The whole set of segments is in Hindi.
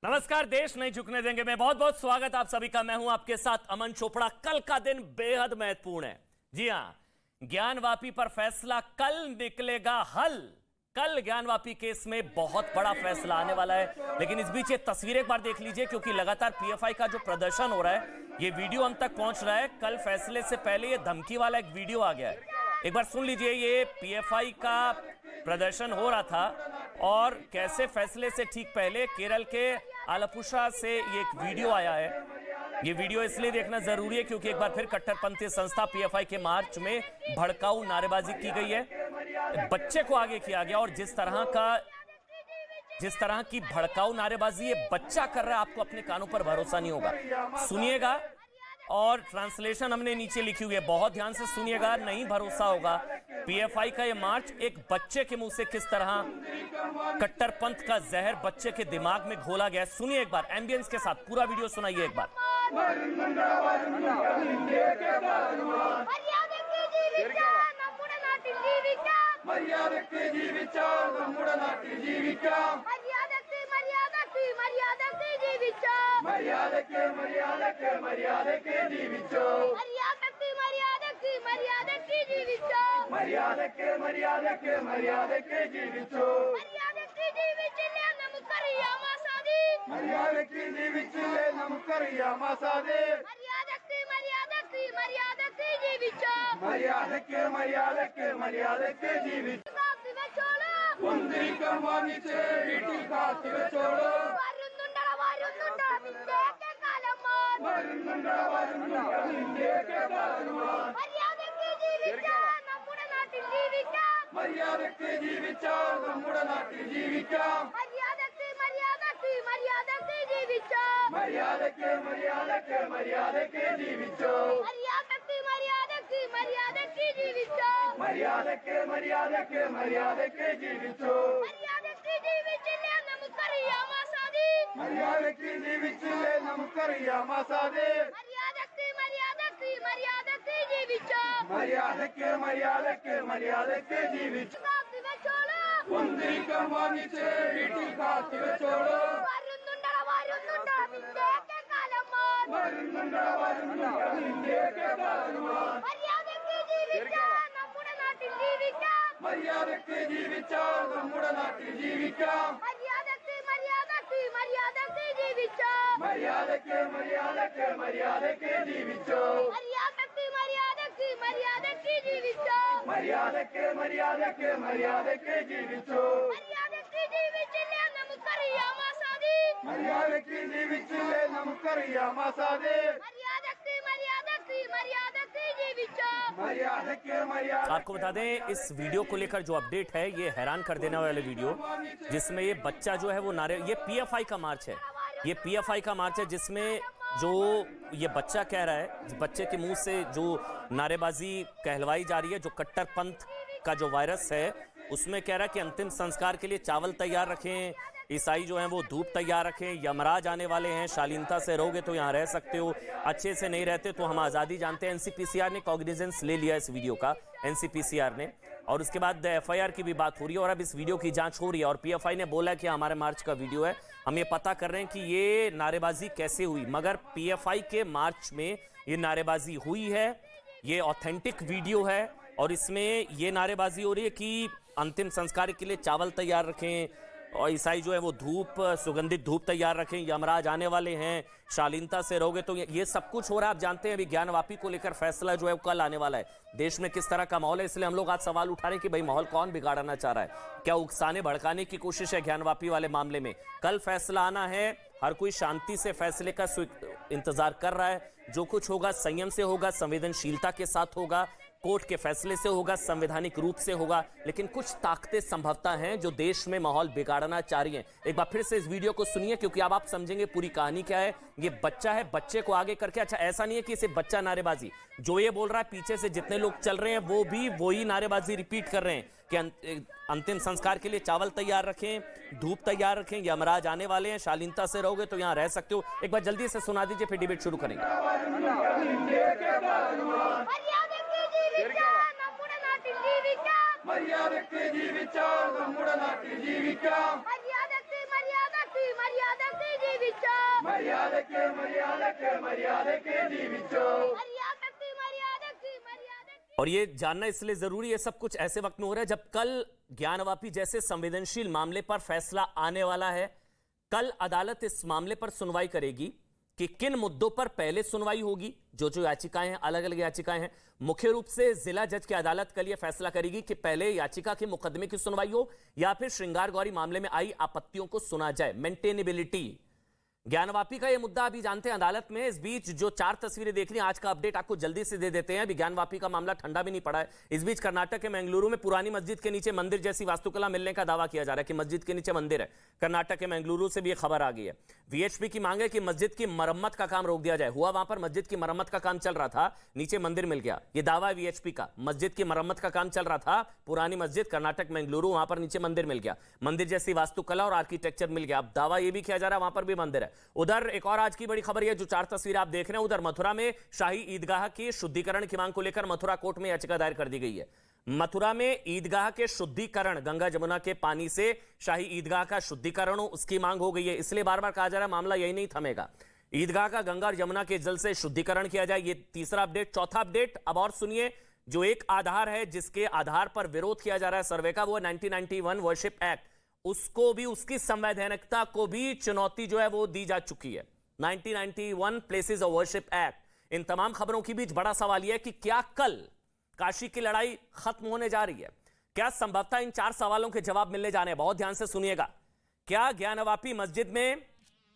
नमस्कार, देश नहीं झुकने देंगे में बहुत बहुत स्वागत आप सभी का। मैं हूं आपके साथ अमन चोपड़ा। कल का दिन बेहद महत्वपूर्ण है। जी हां, ज्ञानवापी पर फैसला, कल निकलेगा हल। कल ज्ञानवापी केस में बहुत बड़ा फैसला आने वाला है। लेकिन इस बीच ये तस्वीरें एक बार देख लीजिए, क्योंकि लगातार पीएफआई का जो प्रदर्शन हो रहा है, ये वीडियो हम तक पहुंच रहा है। कल फैसले से पहले ये धमकी वाला एक वीडियो आ गया है। एक बार सुन लीजिए, ये पीएफआई का प्रदर्शन हो रहा था और कैसे फैसले से ठीक पहले केरल के आलपुषा से ये एक वीडियो आया है। ये वीडियो इसलिए देखना जरूरी है क्योंकि एक बार फिर कट्टरपंथी संस्था पीएफआई के मार्च में भड़काऊ नारेबाजी की गई है, बच्चे को आगे किया गया। और जिस तरह की भड़काऊ नारेबाजी ये बच्चा कर रहा है, आपको अपने कानों पर भरोसा नहीं होगा। सुनिएगा, और ट्रांसलेशन हमने नीचे लिखी हुई है, बहुत ध्यान से सुनिएगा, नहीं भरोसा होगा। पीएफआई का ये मार्च एक बच्चे के मुंह से किस तरह कट्टरपंथ का जहर बच्चे के दिमाग में घोला गया है। सुनिए एक बार एम्बियंस के साथ, पूरा वीडियो सुनाइए एक बार। आपको बता दें, इस वीडियो को लेकर जो अपडेट है, ये हैरान कर देने वाले वीडियो, जिसमें ये बच्चा जो है वो ये पीएफआई का मार्च है। ये पीएफआई का मार्च है जिसमें जो ये बच्चा कह रहा है, बच्चे के मुंह से जो नारेबाजी कहलवाई जा रही है, जो कट्टरपंथ का जो वायरस है, उसमें कह रहा है कि अंतिम संस्कार के लिए चावल तैयार रखें, ईसाई जो हैं वो धूप तैयार रखें, यमराज आने वाले हैं, शालीनता से रहोगे तो यहाँ रह सकते हो, अच्छे से नहीं रहते तो हम आज़ादी जानते हैं। एनसीपीसीआर ने कॉग्निजेंस ले लिया इस वीडियो का, एनसीपीसीआर ने, और उसके बाद एफआईआर की भी बात हो रही है और अब इस वीडियो की जांच हो रही है। और पीएफआई ने बोला कि हमारे मार्च का वीडियो है, हम ये पता कर रहे हैं कि ये नारेबाजी कैसे हुई। मगर पीएफआई के मार्च में ये नारेबाजी हुई है, ये ऑथेंटिक वीडियो है और इसमें ये नारेबाजी हो रही है कि अंतिम संस्कार के लिए चावल तैयार रखें, और ईसाई जो है वो सुगंधित धूप तैयार रखें, यमराज आने वाले हैं, शालीनता से रहोगे तो ये सब कुछ हो रहा है। आप जानते हैं अभी ज्ञानवापी को लेकर फैसला जो है वो कल आने वाला है। देश में किस तरह का माहौल है, इसलिए हम लोग आज सवाल उठा रहे हैं कि भाई माहौल कौन बिगाड़ना चाह रहा है, क्या उकसाने भड़काने की कोशिश है ज्ञानवापी वाले मामले में। कल फैसला आना है, हर कोई शांति से फैसले का इंतजार कर रहा है। जो कुछ होगा संयम से होगा, संवेदनशीलता के साथ होगा, कोर्ट के फैसले से होगा, संवैधानिक रूप से होगा। लेकिन कुछ ताकतें संभवतः हैं जो देश में माहौल बिगाड़ना चाह रही हैं। एक बार फिर से इस वीडियो को सुनिए, क्योंकि अब आप समझेंगे पूरी कहानी क्या है। ये बच्चा है, बच्चे को आगे करके, अच्छा ऐसा नहीं है कि इसे बच्चा नारेबाजी, जो ये बोल रहा है पीछे से जितने लोग चल रहे हैं वो भी वही नारेबाजी रिपीट कर रहे हैं कि अंतिम संस्कार के लिए चावल तैयार रखें, धूप तैयार रखें, यमराज आने वाले हैं, शालीनता से रहोगे तो यहां रह सकते हो। एक बार जल्दी से सुना दीजिए, फिर डिबेट शुरू करेंगे। और ये जानना इसलिए जरूरी है, सब कुछ ऐसे वक्त में हो रहा है जब कल ज्ञानवापी जैसे संवेदनशील मामले पर फैसला आने वाला है। कल अदालत इस मामले पर सुनवाई करेगी कि किन मुद्दों पर पहले सुनवाई होगी। जो जो याचिकाएं हैं, अलग अलग याचिकाएं हैं, मुख्य रूप से जिला जज की अदालत कल यह फैसला करेगी कि पहले याचिका के मुकदमे की सुनवाई हो या फिर श्रृंगार गौरी मामले में आई आपत्तियों को सुना जाए। मेंटेनेबिलिटी, ज्ञानवापी का यह मुद्दा अभी जानते हैं अदालत में। इस बीच जो 4 तस्वीरें देख रही हैं, आज का अपडेट आपको जल्दी से दे देते हैं। अभी ज्ञानवापी का मामला ठंडा भी नहीं पड़ा है। इस बीच कर्नाटक के मंगलुरु में पुरानी मस्जिद के नीचे मंदिर जैसी वास्तुकला मिलने का दावा किया जा रहा है कि मस्जिद के नीचे मंदिर है। कर्नाटक के मंगलुरु से भी यह खबर आ गई है। वीएचपी की मांग है कि मस्जिद की मरम्मत का काम रोक दिया जाए। हुआ वहां पर मस्जिद की मरम्मत का काम चल रहा था, नीचे मंदिर मिल गया। यह दावा है वीएचपी का। मस्जिद की मरम्मत का काम चल रहा था, पुरानी मस्जिद कर्नाटक मंगलुरु, वहां पर नीचे मंदिर मिल गया। मंदिर जैसी वास्तुकला और आर्किटेक्चर मिल गया। अब दावा यह भी किया जा रहा है वहां पर भी मंदिर है। उधर एक और आज की बड़ी खबर है, जो 4 तस्वीरें आप देख रहे हैं, उधर मथुरा में शाही ईदगाह के शुद्धिकरण की मांग को लेकर मथुरा कोर्ट में याचिका दायर कर दी गई है। मथुरा में ईदगाह के शुद्धिकरण, गंगा जमुना के पानी से शाही ईदगाह का शुद्धिकरण हो, उसकी मांग हो गई है। इसलिए बार बार कहा जा रहा है मामला यही नहीं थमेगा, ईदगाह का गंगा और यमुना के जल से शुद्धिकरण किया जाए। ये तीसरा अपडेट। चौथा अपडेट अब और सुनिए, जो एक आधार है जिसके आधार पर विरोध किया जा रहा है सर्वे का, वो 1991 वर्शिप एक्ट, उसको भी, उसकी संवैधानिकता को भी चुनौती जो है वो दी जा चुकी है। 1991 प्लेसेस ऑफ वर्शिप एक्ट। इन तमाम खबरों के बीच बड़ा सवाल यह है कि क्या कल काशी की लड़ाई खत्म होने जा रही है? क्या संभवतः इन 4 सवालों के जवाब मिलने जा रहे हैं? बहुत ध्यान से सुनिएगा। क्या ज्ञानवापी मस्जिद में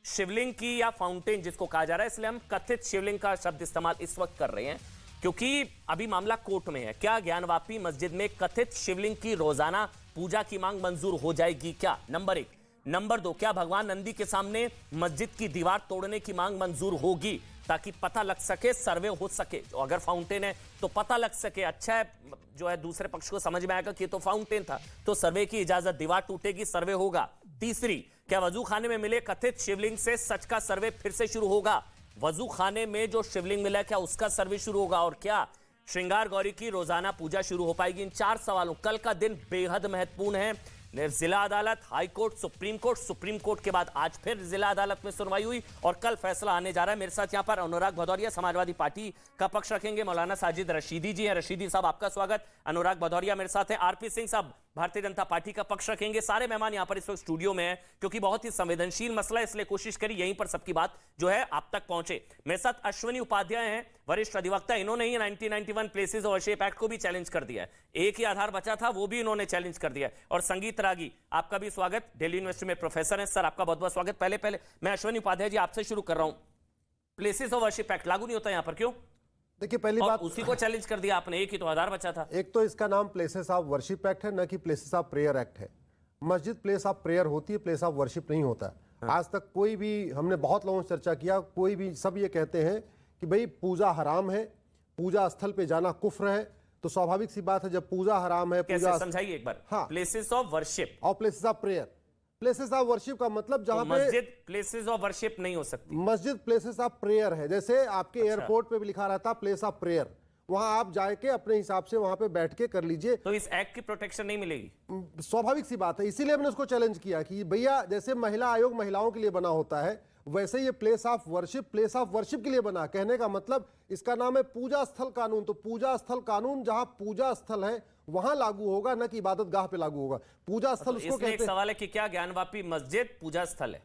शिवलिंग की, या फाउंटेन जिसको कहा जा रहा है, इसलिए हम कथित शिवलिंग का शब्द इस्तेमाल इस वक्त कर रहे हैं क्योंकि अभी मामला कोर्ट में है। क्या ज्ञानवापी मस्जिद में कथित शिवलिंग की रोजाना पूजा की मांग मंजूर हो जाएगी क्या? नंबर 1। नंबर 2, क्या भगवान नंदी के सामने मस्जिद की दीवार तोड़ने की मांग मंजूर होगी ताकि पता लग सके, सर्वे हो सके? अगर फाउंटेन है तो पता लग सके, अच्छा है, जो है दूसरे पक्ष को समझ में आएगा कि तो फाउंटेन था, तो सर्वे की इजाजत, दीवार टूटेगी, सर्वे होगा। तीसरी, क्या वजू खाने में मिले कथित शिवलिंग से सच का सर्वे फिर से शुरू होगा? वजू खाने में जो शिवलिंग मिला, क्या उसका सर्वे शुरू होगा? और क्या श्रृंगार गौरी की रोजाना पूजा शुरू हो पाएगी? इन 4 सवालों, कल का दिन बेहद महत्वपूर्ण है। जिला अदालत, हाई कोर्ट, सुप्रीम कोर्ट के बाद आज फिर जिला अदालत में सुनवाई हुई और कल फैसला आने जा रहा है। मेरे साथ यहां पर अनुराग भदौरिया समाजवादी पार्टी का पक्ष रखेंगे, मौलाना साजिद रशीदी जी हैं। रशीदी साहब आपका स्वागत। अनुराग भदौरिया मेरे साथ हैं। आरपी सिंह साहब भारतीय जनता पार्टी का पक्ष रखेंगे। सारे मेहमान यहां पर इस वक्त स्टूडियो में हैं क्योंकि बहुत ही संवेदनशील मसला है, इसलिए कोशिश करी यहीं पर सबकी बात जो है आप तक पहुंचे। मेरे साथ अश्विनी उपाध्याय हैं, वरिष्ठ अधिवक्ता। इन्होंने ही 1991 प्लेसेस ऑफ वर्शिप एक्ट को भी चैलेंज कर दिया है। एक ही आधार बचा था, वो भी इन्होंने चैलेंज कर दिया है। और संगीत रागी, आपका भी स्वागत, दिल्ली यूनिवर्सिटी में प्रोफेसर हैं। सर आपका बहुत बहुत स्वागत। पहले मैं अश्विनी उपाध्याय जी आपसे शुरू कर रहा हूं। प्लेसेस ऑफ वर्शिप एक्ट लागू नहीं होता यहां पर, क्यों? देखिए, पहली बात, उसी को चैलेंज कर दिया आपने, एक ही तो आधार बचा था। एक तो इसका नाम प्लेसेस ऑफ वर्शिप एक्ट है, न कि प्लेसेस ऑफ प्रेयर एक्ट है। मस्जिद प्लेस ऑफ प्रेयर होती है, प्लेस ऑफ वर्शिप नहीं होता। आज तक कोई भी, हमने बहुत लोगों से चर्चा किया, कोई भी, सब ये कहते हैं कि भाई पूजा हराम है, पूजा स्थल पे जाना कुफ्र है। तो स्वाभाविक सी बात है, जब पूजा हराम है, कैसे समझाइए एक बार। हाँ, प्लेसेस ऑफ वर्शिप और places of prayer. Places of worship का मतलब जहां पे मस्जिद प्लेसेस ऑफ वर्शिप नहीं हो सकती, मस्जिद प्लेसेस ऑफ प्रेयर है। जैसे आपके एयरपोर्ट पे भी लिखा रहता प्लेस ऑफ प्रेयर, वहां आप जाके अपने हिसाब से वहां पे बैठ के कर लीजिए, तो इस एक्ट की प्रोटेक्शन नहीं मिलेगी। स्वाभाविक सी बात है। इसीलिए हमने उसको चैलेंज किया कि भैया, जैसे महिला आयोग महिलाओं के लिए बना होता है, वैसे ये प्लेस ऑफ वर्शिप के लिए बना। कहने का मतलब इसका नाम है पूजा स्थल कानून। तो पूजा स्थल कानून जहां पूजा स्थल है वहां लागू होगा, न कि इबादत गाह पे लागू होगा। पूजा स्थल उसको कहते हैं। एक सवाल है कि क्या ज्ञानवापी मस्जिद पूजा स्थल है?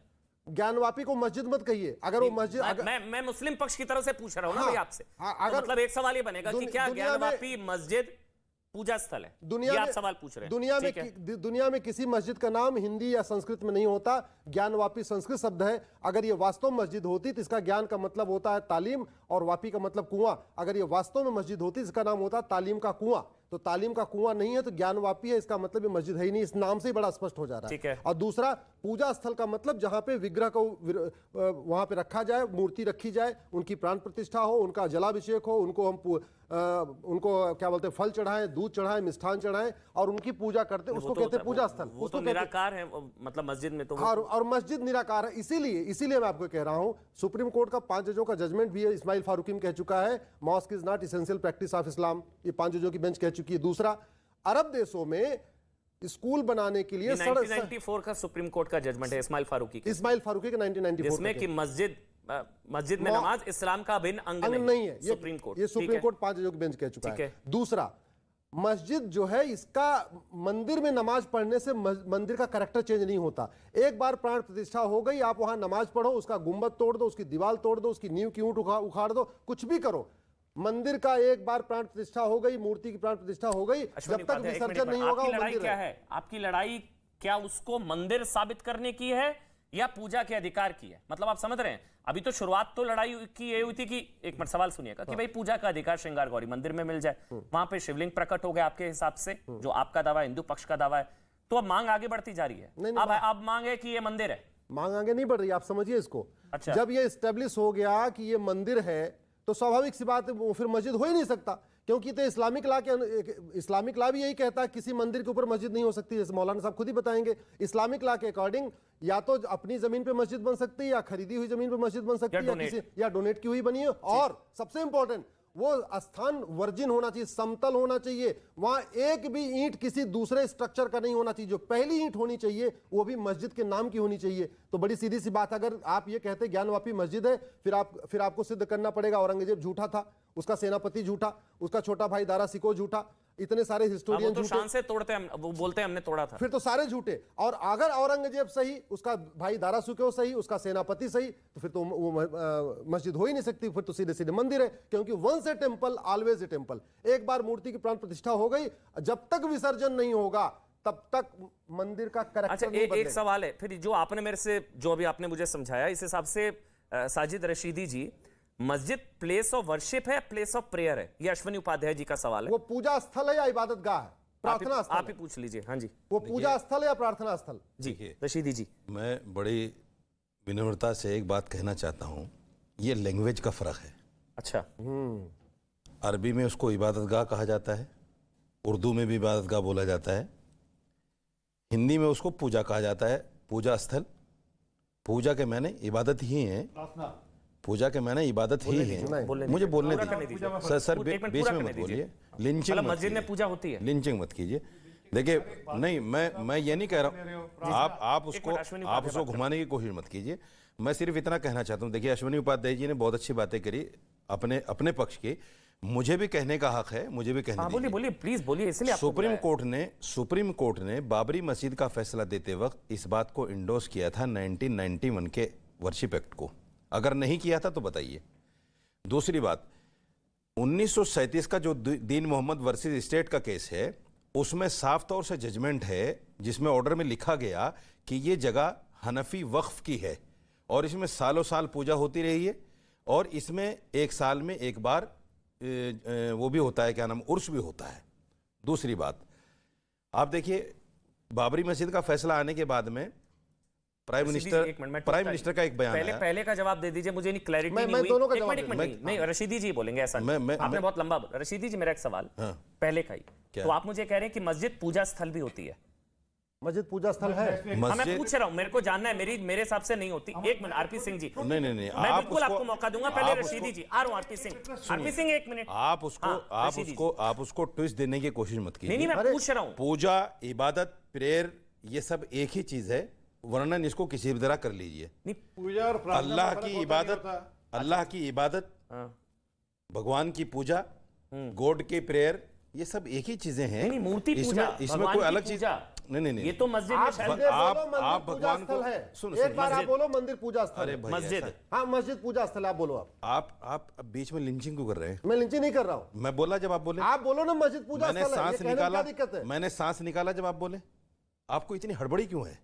ज्ञानवापी को मस्जिद मत कहिए। अगर वो मस्जिद, मैं मुस्लिम पक्ष की तरफ से पूछ रहा हूं ना भाई आपसे। अगर मतलब एक सवाल ये बनेगा कि क्या ज्ञानवापी मस्जिद पूजा स्थल है? दुनिया में, आप सवाल पूछ रहे हैं। दुनिया में किसी मस्जिद का नाम हिंदी या संस्कृत में नहीं होता। ज्ञानवापी संस्कृत शब्द है। अगर ये वास्तव में मस्जिद होती तो इसका ज्ञान का मतलब होता है तालीम, और वापी का मतलब कुआं। अगर ये वास्तव में मस्जिद होती इसका नाम होता तालीम का कुआं। तो तालीम का कुआं नहीं है तो ज्ञानवापी है, इसका मतलब ये मस्जिद है ही नहीं। इस नाम से ही बड़ा स्पष्ट हो जा रहा है। और दूसरा, पूजा स्थल का मतलब जहां पे विग्रह को वहां पे रखा जाए, मूर्ति रखी जाए, उनकी प्राण प्रतिष्ठा हो, उनका जलाभिषेक हो, उनको हम उनको क्या बोलते हैं, फल चढ़ाएं, दूध चढ़ाएं, मिष्ठान चढ़ाएं और उनकी पूजा करते, उसको कहते हैं पूजा स्थल। वो तो निराकार है, मतलब मस्जिद में तो और मस्जिद निराकार है। इसीलिए मैं आपको कह रहा हूं, सुप्रीम कोर्ट का 5 जजों का जजमेंट भी है, इस्माइल फारूकी में कह चुका है, mask is not essential practice of Islam. ये 5 जजों की बेंच कह चुकी है। दूसरा, अरब देशों में स्कूल बनाने के लिए 1994 का सुप्रीम कोर्ट का जजमेंट है इस्माइल फारूकी का, इस्माइल फारूकी के 1994 जिसमें कि मस्जिद में नमाज इस्लाम का अभिन्न अंग नहीं है। सुप्रीम कोर्ट, ये सुप्रीम कोर्ट 5 जजों की बेंच कह चुका है। दूसरा, मस्जिद जो है इसका मंदिर में नमाज पढ़ने से मंदिर का कैरेक्टर चेंज नहीं होता। एक बार प्राण प्रतिष्ठा हो गई, आप वहां नमाज पढ़ो, उसका गुंबद तोड़ दो, उसकी दीवार तोड़ दो, उसकी नींव की ऊंट उखाड़ दो, कुछ भी करो, मंदिर का एक बार प्राण प्रतिष्ठा हो गई, मूर्ति की प्राण प्रतिष्ठा हो गई, जब तक विसर्जन नहीं होगा वो मंदिर क्या है। आपकी लड़ाई क्या उसको मंदिर साबित करने की है या पूजा के अधिकार की है? मतलब आप समझ रहे हैं, अभी तो शुरुआत तो लड़ाई की ये हुई थी कि एक मिनट सवाल सुनिएगा कि भाई पूजा का अधिकार श्रृंगार गौरी मंदिर में मिल जाए, वहां पे शिवलिंग प्रकट हो गया आपके हिसाब से, जो आपका दावा है, हिंदू पक्ष का दावा है, तो अब मांग आगे बढ़ती जा रही है। अब मांग है कि ये मंदिर है, मांग आगे नहीं बढ़ रही, आप समझिए इसको। अच्छा, जब ये एस्टेब्लिश हो गया कि ये मंदिर है तो स्वाभाविक सी बात है फिर मस्जिद हो ही नहीं सकता, क्योंकि तो इस्लामिक लॉ भी यही कहता है किसी मंदिर के ऊपर मस्जिद नहीं हो सकती। जैसे मौलाना साहब खुद ही बताएंगे, इस्लामिक लॉ के अकॉर्डिंग या तो अपनी जमीन पे मस्जिद बन सकती है, या खरीदी हुई जमीन पे मस्जिद बन सकती है, या डोनेट की हुई बनी है, और सबसे इंपॉर्टेंट वो स्थान वर्जिन होना चाहिए, समतल होना चाहिए, वहां एक भी ईंट किसी दूसरे स्ट्रक्चर का नहीं होना चाहिए, जो पहली ईंट होनी चाहिए वो भी मस्जिद के नाम की होनी चाहिए। तो बड़ी सीधी सी बात, अगर आप ये कहते ज्ञानवापी मस्जिद है, फिर आपको सिद्ध करना पड़ेगा औरंगजेब झूठा था, उसका सेनापति झूठा, उसका छोटा भाई दारा सिको झूठा, इतने सारे हिस्टोरियन तो शान से तोड़ते हैं, वो बोलते हैं हमने तोड़ा था, फिर तो सारे झूठे। और अगर औरंगजेब सही, उसका भाई दारा सिको सही, उसका सेनापति सही, तो फिर तो वो मस्जिद हो ही नहीं सकती, फिर तो सीधे सीधे मंदिर है, क्योंकि once a temple always a temple. एक बार मूर्ति की प्राण प्रतिष्ठा हो गई, जब तक विसर्जन नहीं होगा तब तक मंदिर का कैरेक्टर नहीं बदलेगा। एक सवाल है फिर, जो आपने मेरे से, जो अभी आपने मुझे समझाया, इस हिसाब से साजिद रशीदी जी, मस्जिद प्लेस ऑफ वर्शिप है, प्लेस ऑफ प्रेयर है? ये अश्विनी उपाध्याय जी का सवाल है। वो पूजा स्थल है या इबादत गाह है, प्रार्थना स्थल? आप ही पूछ लीजिए। हाँ जी, वो पूजा स्थल है या प्रार्थना स्थल? जी रशीदी जी, मैं बड़ी विनम्रता से एक बात कहना चाहता हूं, ये लैंग्वेज का फर्क है। अच्छा, अरबी में उसको इबादत गाह कहा जाता है, उर्दू में भी इबादत गाह बोला जाता है, हिंदी में उसको पूजा कहा जाता है, पूजा स्थल। पूजा के मायने इबादत ही है, पूजा के मायने इबादत ही है। मुझे बोलने दीजिए सर, बीच में मत बोलिए, लिंचिंग मस्जिद में पूजा होती है, लिंचिंग मत कीजिए। देखिए, नहीं, मैं ये नहीं कह रहा हूँ, आप उसको घुमाने की कोशिश मत कीजिए। मैं सिर्फ इतना कहना चाहता हूँ, देखिए अश्विनी उपाध्याय जी ने बहुत अच्छी बातें करी अपने पक्ष की, मुझे भी कहने का हक है, मुझे भी कहने दीजिए। बोलिए प्लीज बोलिए, इसलिए सुप्रीम कोर्ट ने बाबरी मस्जिद का फैसला देते वक्त इस बात को इंडोर्स किया था 1991 के वर्शिप एक्ट को। अगर नहीं किया था तो बताइए। दूसरी बात, 1937 का जो दीन मोहम्मद वर्सेस स्टेट का केस है, उसमें साफ तौर से जजमेंट है जिसमें ऑर्डर में लिखा गया कि ये जगह हनफी वक्फ की है और इसमें सालों साल पूजा होती रही है, और इसमें एक साल में एक बार वो भी होता है, क्या नाम, उर्स भी होता है। दूसरी बात, आप देखिए बाबरी मस्जिद का फैसला आने के बाद में प्राइम मिनिस्टर का एक बयान आया। पहले का जवाब दे दीजिए, मुझे नहीं क्लैरिटी नहीं हुई। दोनों का जवाब नहीं, रशीदी जी बोलेंगे ऐसा नहीं, आपने बहुत लंबा। रशीदी जी, मेरा एक सवाल पहले का ही, तो आप मुझे कह रहे हैं कि मस्जिद पूजा स्थल भी होती है? मस्जिद पूजा स्थल है, मैं पूछ रहा हूं, मेरे को जानना है, मेरे हिसाब से नहीं होती। एक मिनट आरपी सिंह जी, नहीं, मैं बिल्कुल आपको मौका दूंगा। पहले रशीदी जी, आ रहा हूं। आरपी सिंह एक मिनट, आप उसको ट्विस्ट देने की कोशिश मत कीजिए। नहीं, मैं पूछ रहा हूं। पूजा, इबादत, प्रेयर, ये सब एक ही चीज है, वर्णन इसको किसी भी तरह कर लीजिए। पूजा और अल्लाह की इबादत, भगवान की पूजा, गॉड की प्रेयर, ये सब एक ही चीजें हैं। नहीं, मूर्ति पूजा, इसमें कोई अलग चीज नहीं, ये तो मस्जिद में शायद आप भगवान को एक बार आप बोलो मंदिर पूजा स्थल। अरे भाई, मस्जिद, हाँ मस्जिद पूजा स्थल, आप बोलो। आप बीच में लिंचिंग क्यों कर रहे हैं? मैं लिंचिंग नहीं कर रहा हूँ, मैं बोला जब आप बोले, आप बोलो ना मस्जिद पूजा स्थल है, ये कहने में क्या दिक्कत है? मैंने सांस निकाला जब आप बोले। आपको इतनी हड़बड़ी क्यों है?